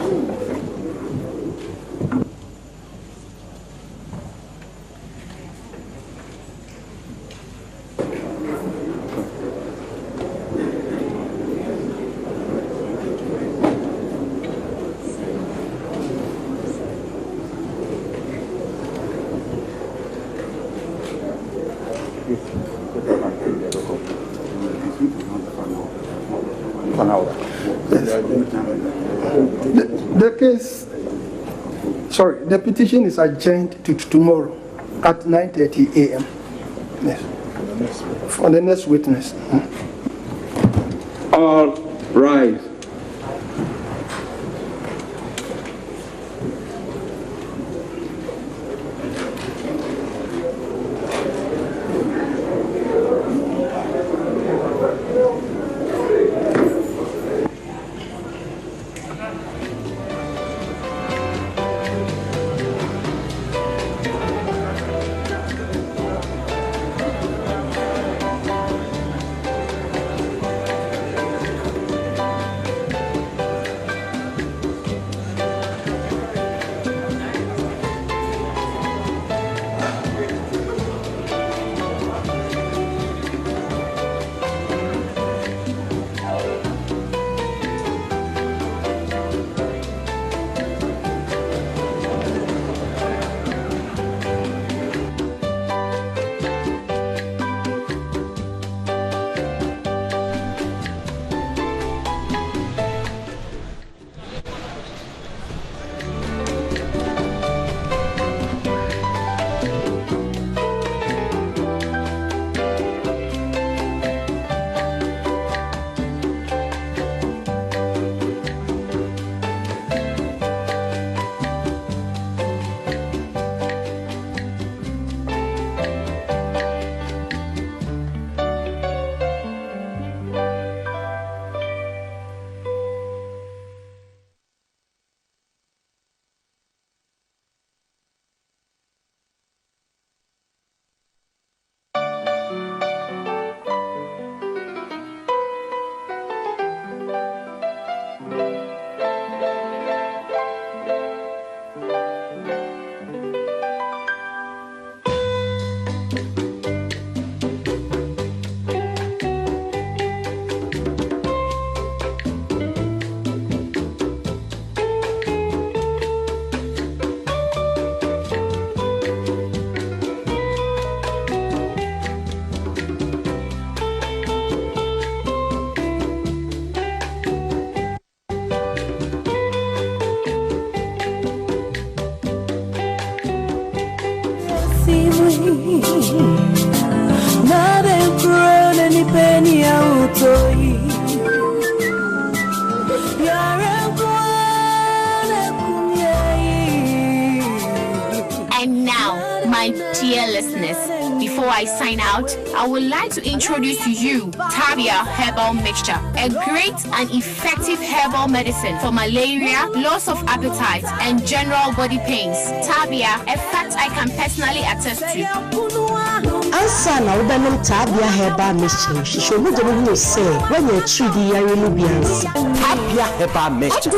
The case, sorry, the petition is adjourned to tomorrow at 9:30 a.m. Yes. For the next witness. All rise. And now, my dear listeners, before I sign out, I would like to introduce to you Tabia Herbal Mixture, a great and effective herbal medicine for malaria, loss of appetite, and general body pains. Tabia, a fact I can personally attest to. Ansa na udanom Tabia Herbal Mixture. Shisho mo no say when you treat the area no be ansa. Tabia Herbal Mixture.